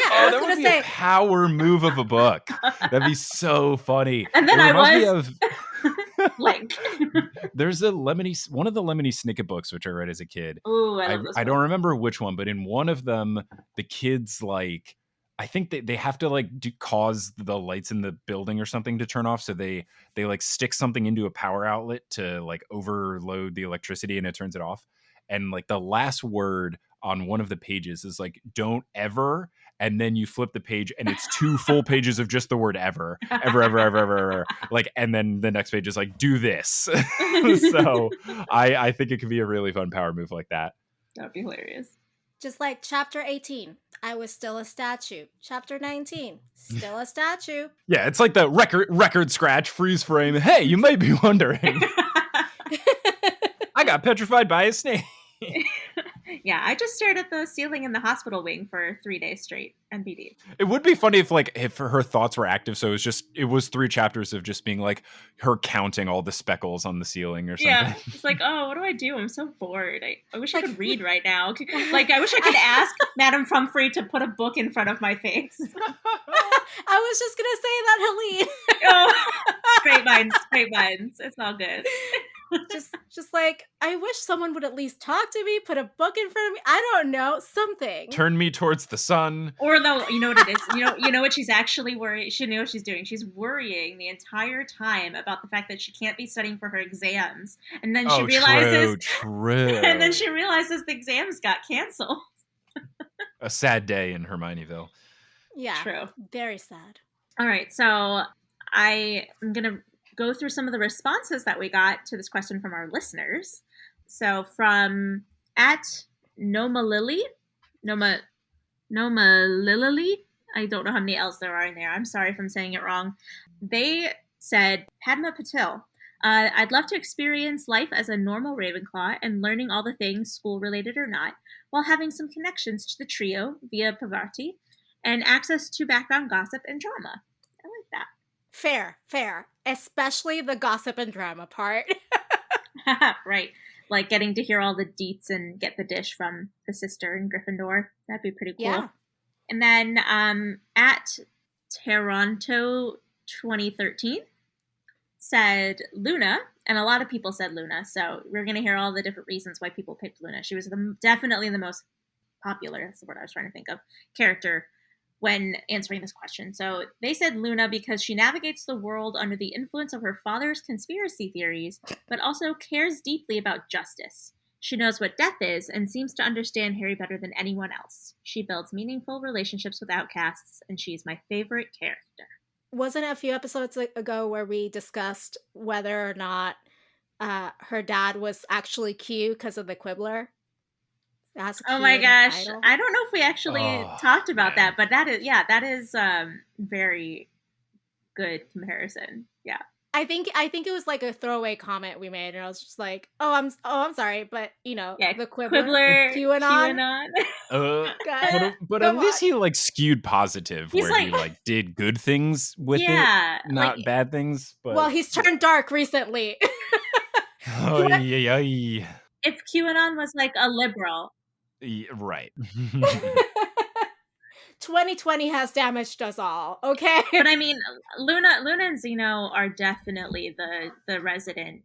That would be a power move of a book. That'd be so funny. And then I was blank. There's one of the Lemony Snicket books which I read as a kid. Ooh, I don't remember which one, but in one of them, the kids like. I think they have to like cause the lights in the building or something to turn off. So they like stick something into a power outlet to like overload the electricity and it turns it off. And like the last word on one of the pages is like, don't ever. And then you flip the page and it's 2 full pages of just the word ever. Like, and then the next page is like, do this. So I think it could be a really fun power move like that. That'd be hilarious. Just like chapter 18, I was still a statue. Chapter 19, still a statue. Yeah, it's like the record scratch freeze frame. Hey, you may be wondering. I got petrified by a snake. Yeah, I just stared at the ceiling in the hospital wing for 3 days straight. NBD. It would be funny if her thoughts were active. So it was 3 chapters of just being like her counting all the speckles on the ceiling or something. Yeah, it's like, oh, what do I do? I'm so bored. I wish I could read right now. Like, I wish I could ask Madame Pumphrey to put a book in front of my face. I was just gonna say that, Helene. Oh, great minds. It's all good. just like, I wish someone would at least talk to me, put a book in front of me. I don't know, something. Turn me towards the sun. Or no, you know what it is. You know what she's actually worried. She knows what she's doing. She's worrying the entire time about the fact that she can't be studying for her exams, and then she realizes, true. And then she realizes the exams got canceled. A sad day in Hermioneville. Yeah, true. Very sad. All right, so I am gonna go through some of the responses that we got to this question from our listeners. So from @NomaLily, I don't know how many L's there are in there. I'm sorry if I'm saying it wrong. They said, Padma Patil, I'd love to experience life as a normal Ravenclaw and learning all the things, school-related or not, while having some connections to the trio via Pavarti and access to background gossip and drama. I like that. Fair. Especially the gossip and drama part. Right. Like getting to hear all the deets and get the dish from the sister in Gryffindor. That'd be pretty cool. Yeah. And then at Toronto 2013 said Luna, and a lot of people said Luna, so we're going to hear all the different reasons why people picked Luna. She was definitely the most popular, that's the word I was trying to think of, character when answering this question. So they said Luna because she navigates the world under the influence of her father's conspiracy theories, but also cares deeply about justice. She knows what death is and seems to understand Harry better than anyone else. She builds meaningful relationships with outcasts, and she's my favorite character. Wasn't it a few episodes ago where we discussed whether or not her dad was actually Q because of the Quibbler? Oh my gosh. I don't know if we actually talked about that, but that is very good comparison. Yeah. I think it was like a throwaway comment we made, and I was just like, I'm sorry, but the Quibbler QAnon. But at least he like skewed positive, where he like did good things with it, not like, bad things. But well, he's turned dark recently. If QAnon was like a liberal. Right. 2020 has damaged us all, okay? But I mean, Luna and Zeno are definitely the resident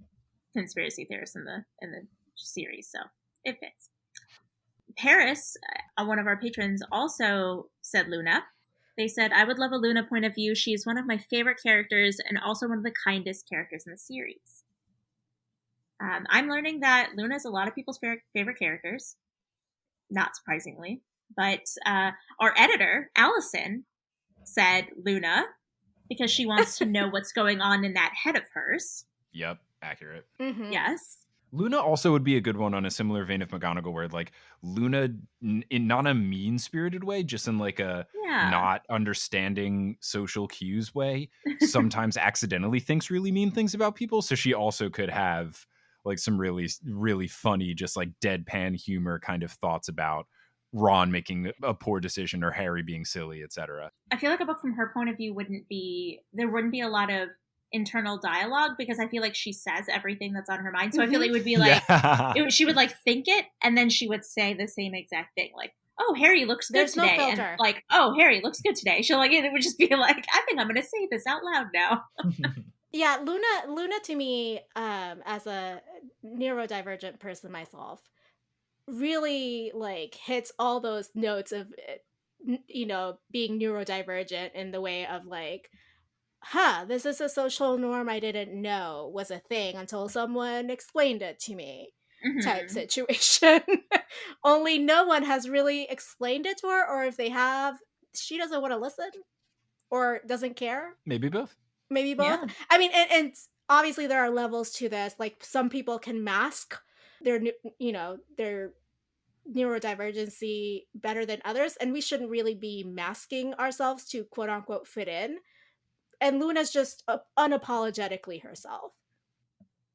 conspiracy theorists in the series, so it fits. Paris, one of our patrons, also said Luna. They said, I would love a Luna point of view. She's one of my favorite characters and also one of the kindest characters in the series. I'm learning that Luna is a lot of people's favorite characters. Not surprisingly. But our editor, Allison, said Luna because she wants to know what's going on in that head of hers. Yep, accurate. Mm-hmm. Yes. Luna also would be a good one on a similar vein of McGonagall, where like Luna, in not a mean-spirited way, just in like a not understanding social cues way, sometimes accidentally thinks really mean things about people. So she also could have like some really, really funny, just like deadpan humor kind of thoughts about Ron making a poor decision or Harry being silly, etc. I feel like a book from her point of view wouldn't be a lot of internal dialogue because I feel like she says everything that's on her mind. So I feel like it would be like she would like think it and then she would say the same exact thing, like, "Oh, Harry looks good today," no filter. And like, "Oh, Harry looks good today." She'll like it would just be like, "I think I'm going to say this out loud now." Yeah, Luna to me, as a neurodivergent person myself, really like hits all those notes of being neurodivergent in the way of like, this is a social norm I didn't know was a thing until someone explained it to me, type situation. Only no one has really explained it to her, or if they have, she doesn't want to listen or doesn't care. Maybe both. Yeah. I mean, and obviously there are levels to this. Like some people can mask their neurodivergency better than others, and we shouldn't really be masking ourselves to quote unquote fit in. And Luna's just unapologetically herself.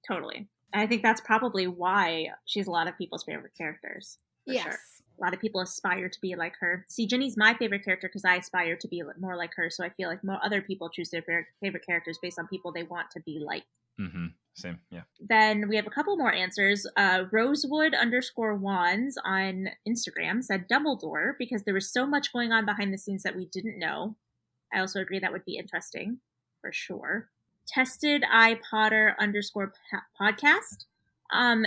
Totally. I think that's probably why she's a lot of people's favorite characters. Yes. Sure. A lot of people aspire to be like her. See, Ginny's my favorite character because I aspire to be more like her. So I feel like more other people choose their favorite characters based on people they want to be like. Mm-hmm. Same, yeah. Then we have a couple more answers. Rosewood_wands on Instagram said Dumbledore because there was so much going on behind the scenes that we didn't know. I also agree that would be interesting, for sure. Tested Eye Potter _podcast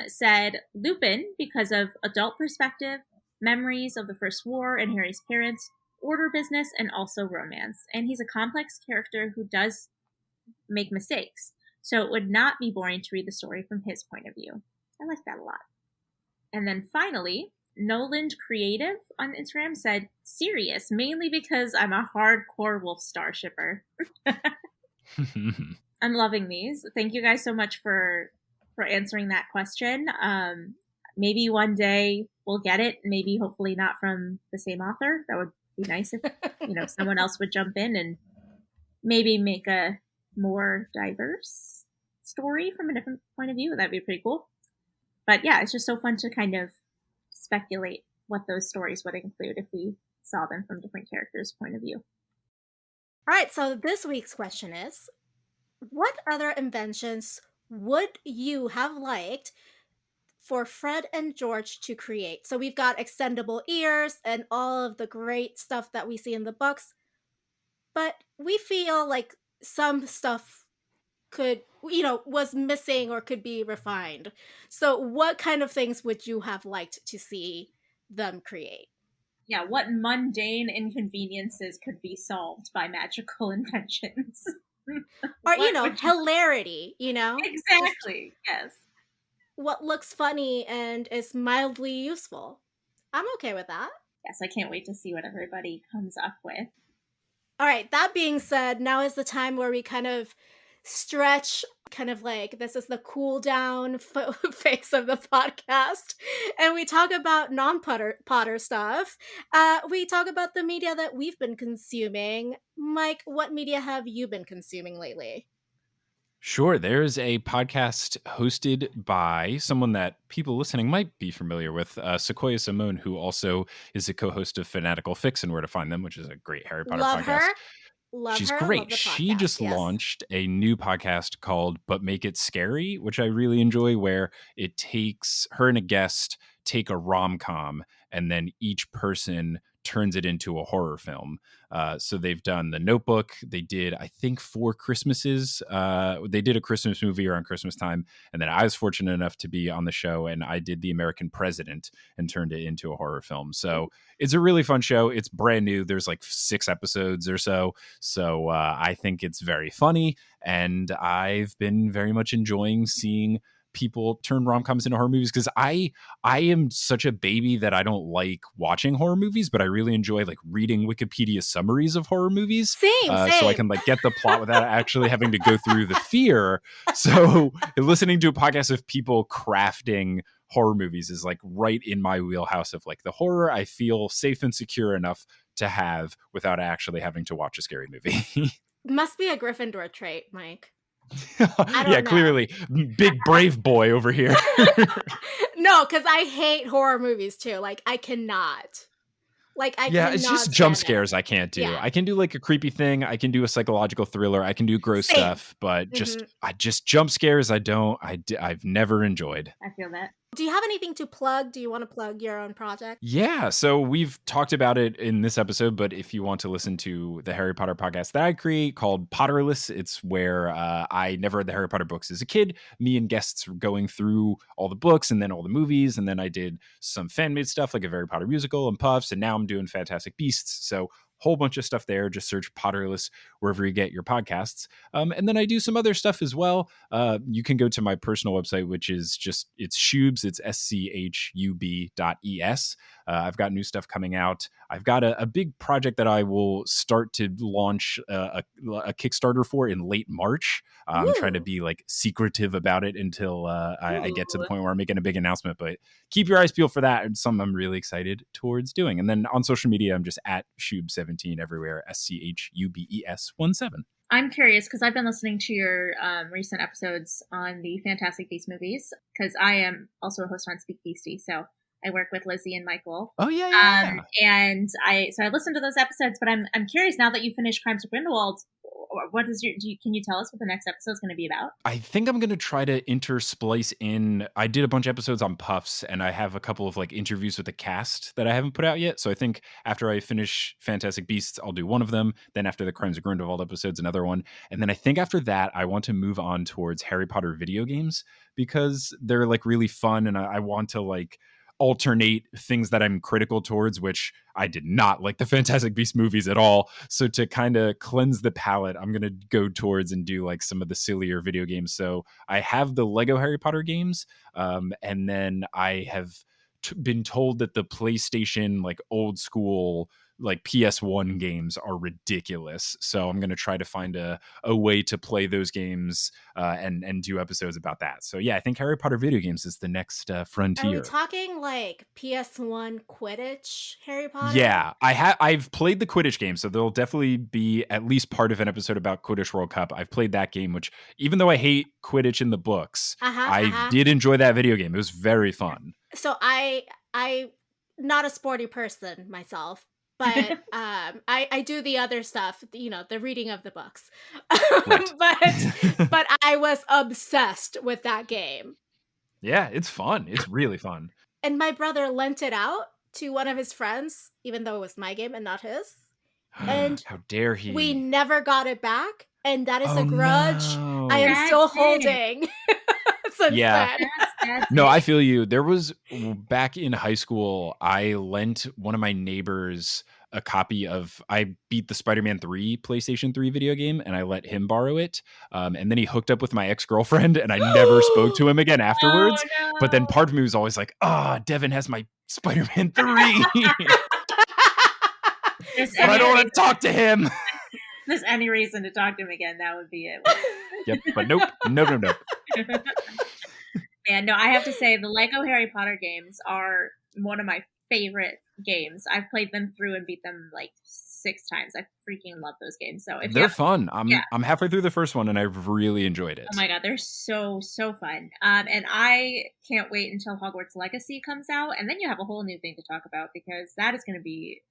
said Lupin because of adult perspective, memories of the First War and Harry's parents, order business, and also romance. And he's a complex character who does make mistakes, so it would not be boring to read the story from his point of view. I like that a lot. And then finally, Noland Creative on Instagram said Sirius, mainly because I'm a hardcore Wolfstar shipper. I'm loving these. Thank you guys so much for answering that question. Maybe one day we'll get it. Maybe hopefully not from the same author. That would be nice if someone else would jump in and maybe make a more diverse story from a different point of view. That'd be pretty cool. But yeah, it's just so fun to kind of speculate what those stories would include if we saw them from different characters' point of view. All right, so this week's question is, what other inventions would you have liked for Fred and George to create? So we've got extendable ears and all of the great stuff that we see in the books, but we feel like some stuff was missing or could be refined. So what kind of things would you have liked to see them create? Yeah, what mundane inconveniences could be solved by magical inventions? Or, hilarity, Exactly, yes. What looks funny and is mildly useful. I'm okay with that. Yes, I can't wait to see what everybody comes up with. All right, that being said, now is the time where we kind of stretch, kind of like this is the cool down phase of the podcast, and we talk about non-Potter stuff. We talk about the media that we've been consuming. Mike, what media have you been consuming lately? Sure. There's a podcast hosted by someone that people listening might be familiar with, Sequoia Simone, who also is a co-host of Fanatical Fix and Where to Find Them, which is a great Harry Potter Love podcast. her. Love She's her. great. Love the She podcast. just Yes. launched a new podcast called But Make It Scary, which I really enjoy, where it takes her and a guest take a rom-com and then each person turns it into a horror film. So they've done The Notebook. They did, I think, 4 Christmases. They did a Christmas movie around Christmas time. And then I was fortunate enough to be on the show, and I did The American President and turned it into a horror film. So it's a really fun show. It's brand new. There's like 6 episodes or so. So I think it's very funny. And I've been very much enjoying seeing people turn rom-coms into horror movies, because I am such a baby that I don't like watching horror movies, but I really enjoy like reading Wikipedia summaries of horror movies. Same. So I can like get the plot without actually having to go through the fear. So listening to a podcast of people crafting horror movies is like right in my wheelhouse of like the horror I feel safe and secure enough to have without actually having to watch a scary movie. Must be a Gryffindor trait, Mike. Yeah, clearly. Big brave boy over here. No, because I hate horror movies too. Like, I cannot. It's just jump scares I can't do. Yeah. I can do like a creepy thing. I can do a psychological thriller. I can do gross stuff, but just jump scares I've never enjoyed. I feel that. Do you have anything to plug? Do you want to plug your own project? Yeah, so we've talked about it in this episode, but if you want to listen to the Harry Potter podcast that I create called Potterless, it's where I never read the Harry Potter books as a kid. Me and guests were going through all the books and then all the movies, and then I did some fan-made stuff like a Harry Potter musical and Puffs, and now I'm doing Fantastic Beasts. So whole bunch of stuff there. Just search Potterless wherever you get your podcasts. And then I do some other stuff as well. You can go to my personal website, which is it's Schubs. It's schub.es. I've got new stuff coming out. I've got a big project that I will start to launch a Kickstarter for in late March. I'm trying to be like secretive about it until I get to the point where I'm making a big announcement, but keep your eyes peeled for that. It's something I'm really excited towards doing. And then on social media, I'm just at Schub17 everywhere, SCHUBES17. I'm curious because I've been listening to your recent episodes on the Fantastic Beasts movies, because I am also a host on Speak Beastie, so I work with Lizzie and Michael. Oh yeah. And I listened to those episodes, but I'm curious now that you finished Crimes of Grindelwald. What is can you tell us what the next episode is going to be about? I think I'm going to try to intersplice in. I did a bunch of episodes on Puffs, and I have a couple of like interviews with the cast that I haven't put out yet. So I think after I finish Fantastic Beasts, I'll do one of them. Then after the Crimes of Grindelwald episodes, another one. And then I think after that, I want to move on towards Harry Potter video games, because they're like really fun, and I want to like alternate things that I'm critical towards, which I did not like the Fantastic Beasts movies at all. So to kind of cleanse the palate, I'm going to go towards and do like some of the sillier video games. So I have the Lego Harry Potter games. And then I have been told that the PlayStation, like old school like PS1 games are ridiculous. So I'm going to try to find a way to play those games and do episodes about that. So yeah, I think Harry Potter video games is the next Are we frontier. talking like PS1 Quidditch Harry Potter? Yeah, I've played the Quidditch game, so there'll definitely be at least part of an episode about Quidditch World Cup. I've played that game, which even though I hate Quidditch in the books, I did enjoy that video game. It was very fun. So I not a sporty person myself, but I do the other stuff, you know, the reading of the books. Right. but I was obsessed with that game. Yeah, it's fun. It's really fun. And my brother lent it out to one of his friends, even though it was my game and not his. And how dare he? We never got it back, and that is a grudge I am still holding since then. No, I feel you. There was, back in high school, I lent one of my neighbors a copy of, I beat the Spider-Man 3 PlayStation 3 video game, and I let him borrow it. And then he hooked up with my ex-girlfriend, and I never spoke to him again afterwards. Oh, no. But then part of me was always like, Devin has my Spider-Man 3. But I don't want to talk to him. If there's any reason to talk to him again, that would be it. Yep, but nope. Man, no, I have to say the Lego Harry Potter games are one of my favorite games. I've played them through and beat them like 6 times. I freaking love those games. So if they're fun. I'm halfway through the first one and I've really enjoyed it. Oh my god, they're so fun. And I can't wait until Hogwarts Legacy comes out, and then you have a whole new thing to talk about, because that is going to be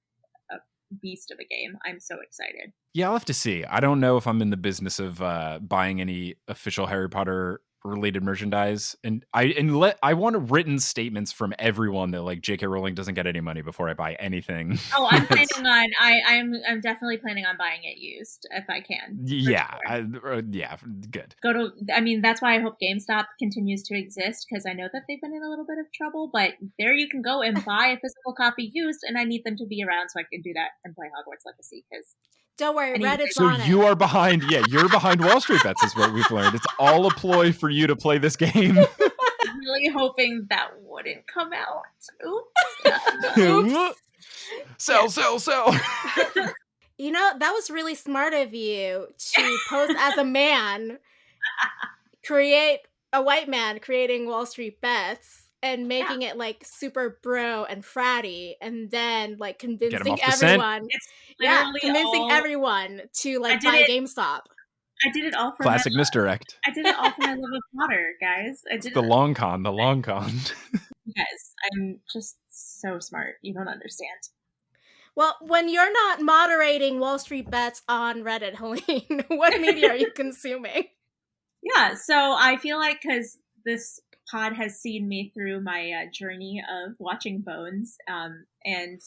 a beast of a game. I'm so excited. Yeah, I'll have to see. I don't know if I'm in the business of buying any official Harry Potter related merchandise, and I want written statements from everyone that like J.K. Rowling doesn't get any money before I buy anything. Oh, I'm planning on. I'm definitely planning on buying it used if I can. Yeah, sure. Yeah, good. That's why I hope GameStop continues to exist, because I know that they've been in a little bit of trouble. But there you can go and buy a physical copy used, and I need them to be around so I can do that and play Hogwarts Legacy. Because don't worry, Reddit's on it. So you are behind. Yeah, you're behind Wall Street Bets, is what we've learned. It's all a ploy for you to play this game. I'm really hoping that wouldn't come out. Oops. Oops. Sell. You know, that was really smart of you to pose as a man, create a white man creating Wall Street Bets and making it like super bro and fratty, and then like convincing everyone. Everyone to like buy GameStop. I did it all for classic misdirect. I did it all for my love of Potter, guys. The long con. Guys, I'm just so smart. You don't understand. Well, when you're not moderating Wall Street Bets on Reddit, Helene, what media are you consuming? Yeah, so I feel like, because this pod has seen me through my journey of watching Bones and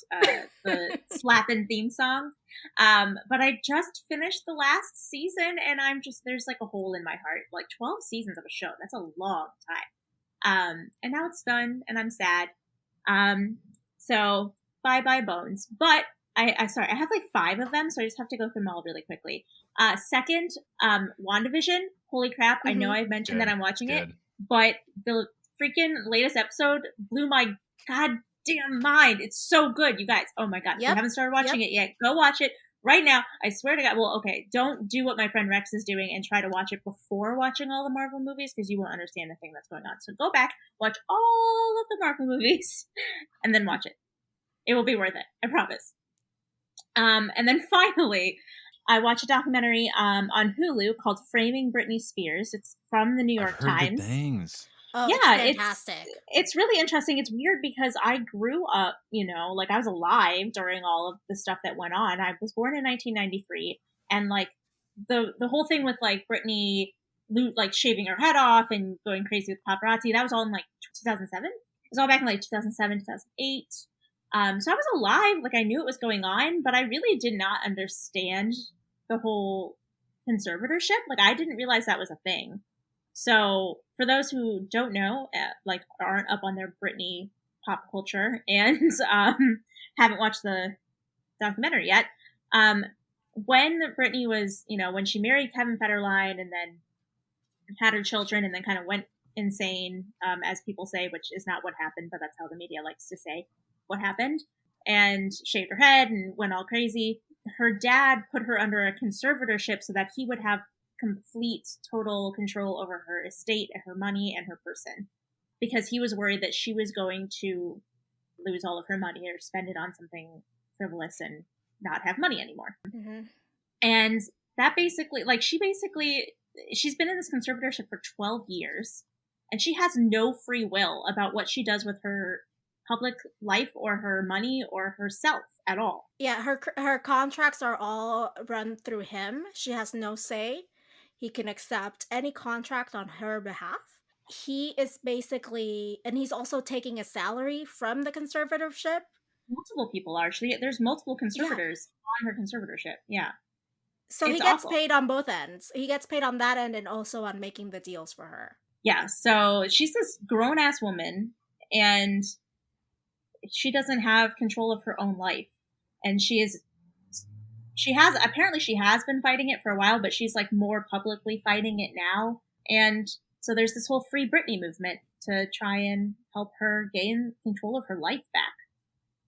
the slappin' theme song. But I just finished the last season, and there's like a hole in my heart. Like 12 seasons of a show, that's a long time. And now it's done, and I'm sad. So bye Bones. But I have like 5 of them, so I just have to go through them all really quickly. Second, WandaVision. Holy crap, I know I've mentioned that I'm watching it, but the freaking latest episode blew my goddamn mind. It's so good, you guys. Oh my god. If you haven't started watching it yet, go watch it right now. I swear to God. Well, okay, don't do what my friend Rex is doing and try to watch it before watching all the Marvel movies, because you won't understand the thing that's going on. So go back, watch all of the Marvel movies, and then watch it. It will be worth it. I promise. And then finally, I watched a documentary on Hulu called Framing Britney Spears. It's from the New York Times. Good things. Oh, yeah, it's fantastic. It's really interesting. It's weird because I grew up, like I was alive during all of the stuff that went on. I was born in 1993, and like the whole thing with like Britney like shaving her head off and going crazy with paparazzi, that was all in like 2007. It was all back in like 2007, 2008. So I was alive, like I knew it was going on, but I really did not understand the whole conservatorship. Like I didn't realize that was a thing. So for those who don't know, like aren't up on their Britney pop culture and haven't watched the documentary yet, when Britney was, when she married Kevin Federline and then had her children and then kind of went insane, as people say, which is not what happened, but that's how the media likes to say what happened. and shaved her head and went all crazy. Her dad put her under a conservatorship so that he would have complete, total control over her estate and her money and her person, because he was worried that she was going to lose all of her money or spend it on something frivolous and not have money anymore. Mm-hmm. And that basically, like, she's been in this conservatorship for 12 years, and she has no free will about what she does with her public life or her money or herself at all. Yeah, her contracts are all run through him. She has no say. He can accept any contract on her behalf. He is basically, and he's also taking a salary from the conservatorship. Multiple people are. There's multiple conservators on her conservatorship. Yeah. So he gets paid on both ends. He gets paid on that end and also on making the deals for her. Yeah, so she's this grown-ass woman, and she doesn't have control of her own life. And she has been fighting it for a while, but she's like more publicly fighting it now. And so there's this whole Free Britney movement to try and help her gain control of her life back,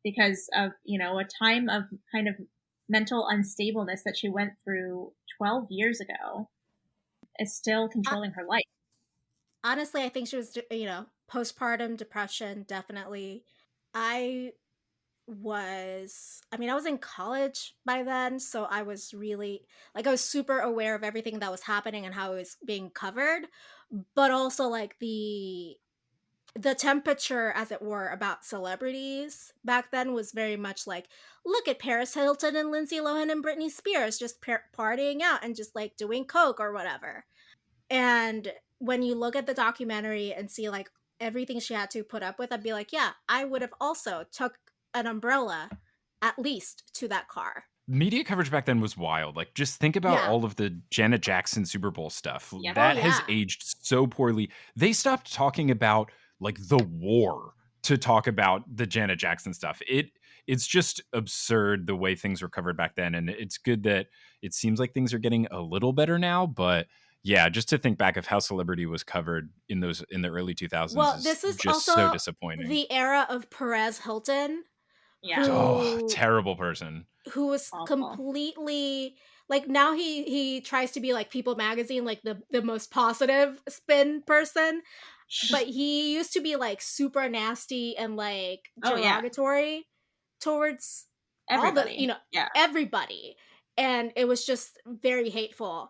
because of, a time of kind of mental unstableness that she went through 12 years ago is still controlling her life. Honestly, I think she was, postpartum depression, definitely. I was in college by then, so I was really, I was super aware of everything that was happening and how it was being covered, but also, the temperature, as it were, about celebrities back then was very much like, look at Paris Hilton and Lindsay Lohan and Britney Spears just partying out and just, doing coke or whatever. And when you look at the documentary and see, everything she had to put up with, I'd be like, yeah, I would have also took an umbrella at least to that car. Media coverage back then was wild. Just think about all of the Janet Jackson Super Bowl stuff. Yep. That has aged so poorly. They stopped talking about the war to talk about the Janet Jackson stuff. It's just absurd the way things were covered back then. And it's good that it seems like things are getting a little better now, but yeah, just to think back of how celebrity was covered in the early 2000s. Well, this is just also so disappointing. The era of Perez Hilton. Yeah. Terrible person. Who was completely, now he tries to be People Magazine, the most positive spin person, but he used to be super nasty and derogatory towards everybody. all the, everybody, and it was just very hateful.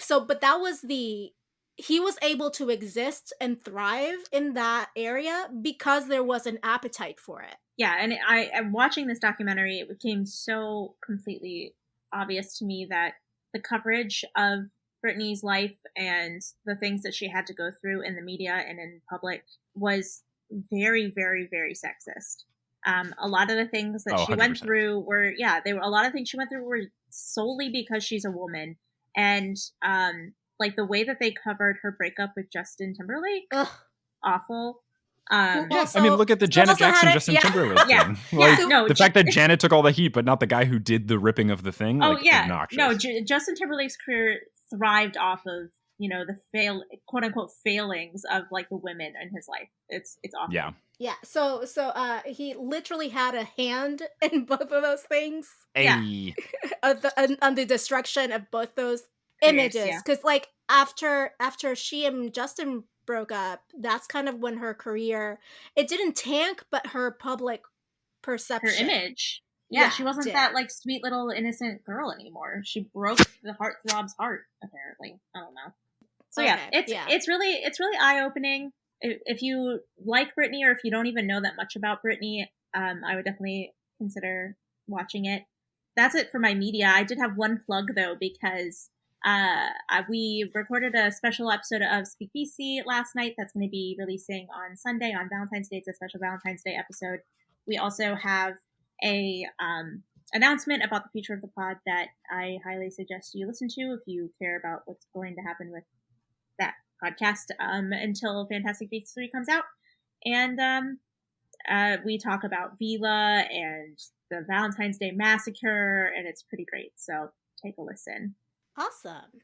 So, but that was he was able to exist and thrive in that area because there was an appetite for it. Yeah, and I'm watching this documentary, it became so completely obvious to me that the coverage of Britney's life and the things that she had to go through in the media and in public was very, very, very sexist. A lot of the things that she 100%. went through were a lot of things she went through were solely because she's a woman. And the way that they covered her breakup with Justin Timberlake, awful. Look at the Janet Jackson Justin Timberlake thing. The fact that Janet took all the heat, but not the guy who did the ripping of the thing. Obnoxious. No, Justin Timberlake's career thrived off of the quote unquote failings of the women in his life. It's awful. Yeah. So he literally had a hand in both of those things. Hey. On the destruction of both those images, because after she and Justin broke up, that's kind of when her career, it didn't tank, but her public perception, her image, she wasn't that sweet little innocent girl anymore. She broke the heartthrob's heart, apparently. I don't know. So it's really eye-opening. If you like Britney, or if you don't even know that much about Britney, I would definitely consider watching it. That's it for my media. I did have one plug though, because we recorded a special episode of Speak BC last night that's going to be releasing on Sunday on Valentine's Day. It's a special Valentine's Day episode. We also have a announcement about the future of the pod that I highly suggest you listen to if you care about what's going to happen with that podcast until Fantastic Beasts 3 comes out. And we talk about Vila and the Valentine's Day Massacre, and it's pretty great. So take a listen. Awesome.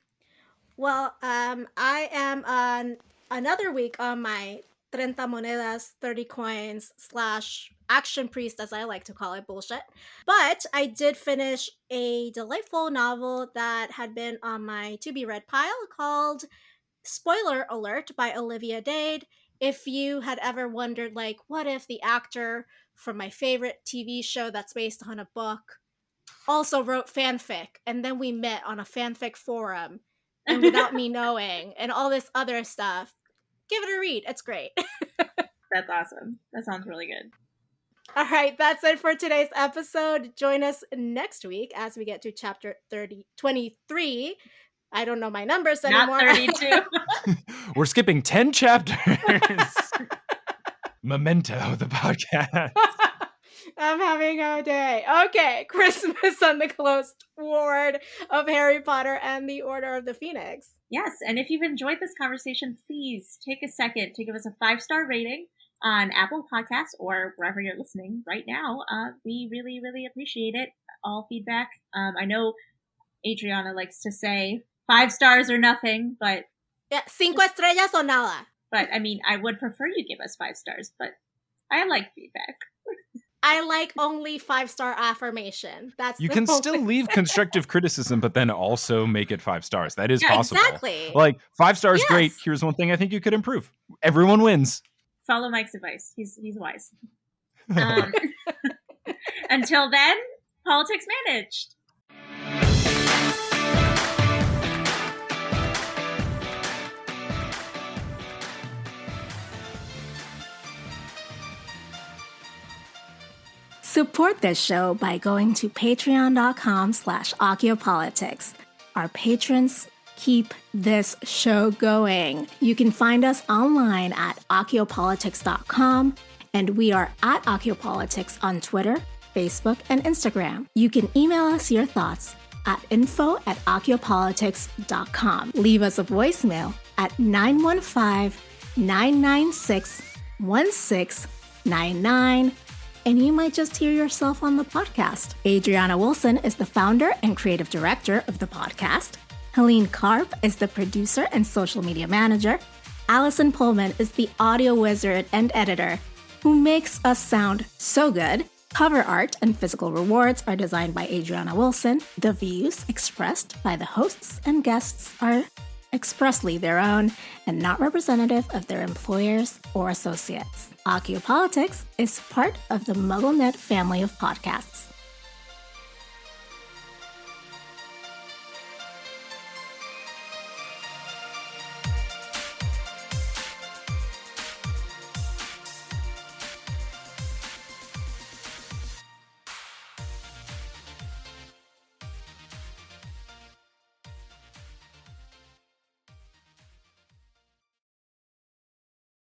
Well, I am on another week on my 30 monedas, 30 coins / action priest, as I like to call it, bullshit. But I did finish a delightful novel that had been on my to-be-read pile called Spoiler Alert by Olivia Dade. If you had ever wondered, like, what if the actor from my favorite TV show that's based on a book also wrote fanfic, and then we met on a fanfic forum, and without me knowing, and all this other stuff, give it a read. It's great. That's awesome. That sounds really good. All right, that's it for today's episode. Join us next week as we get to chapter 23. I don't know my numbers anymore. Not 32. We're skipping 10 chapters. Memento, the podcast. I'm having a day. Okay, Christmas on the Closed Ward of Harry Potter and the Order of the Phoenix. Yes, and if you've enjoyed this conversation, please take a second to give us a 5-star rating on Apple Podcasts or wherever you're listening right now. We really, really appreciate it. All feedback. I know Adriana likes to say 5 stars or nothing, but... Yeah, 5 estrellas o nada. But, I mean, I would prefer you give us 5 stars, but I like feedback. I like only 5-star affirmation. That's you can still leave constructive criticism, but then also make it 5 stars. That is possible. Exactly. Like 5 stars, great. Here's one thing I think you could improve. Everyone wins. Follow Mike's advice. He's wise. Until then, politics managed. Support this show by going to patreon.com/Occhiopolitics. Our patrons keep this show going. You can find us online at Occhiopolitics.com, and we are at Occhiopolitics on Twitter, Facebook, and Instagram. You can email us your thoughts at info@Occhiopolitics.com. Leave us a voicemail at 915-996-1699. And you might just hear yourself on the podcast. Adriana Wilson is the founder and creative director of the podcast. Helene Karp is the producer and social media manager. Allison Pullman is the audio wizard and editor who makes us sound so good. Cover art and physical rewards are designed by Adriana Wilson. The views expressed by the hosts and guests are expressly their own and not representative of their employers or associates. Occiopolitics is part of the MuggleNet family of podcasts.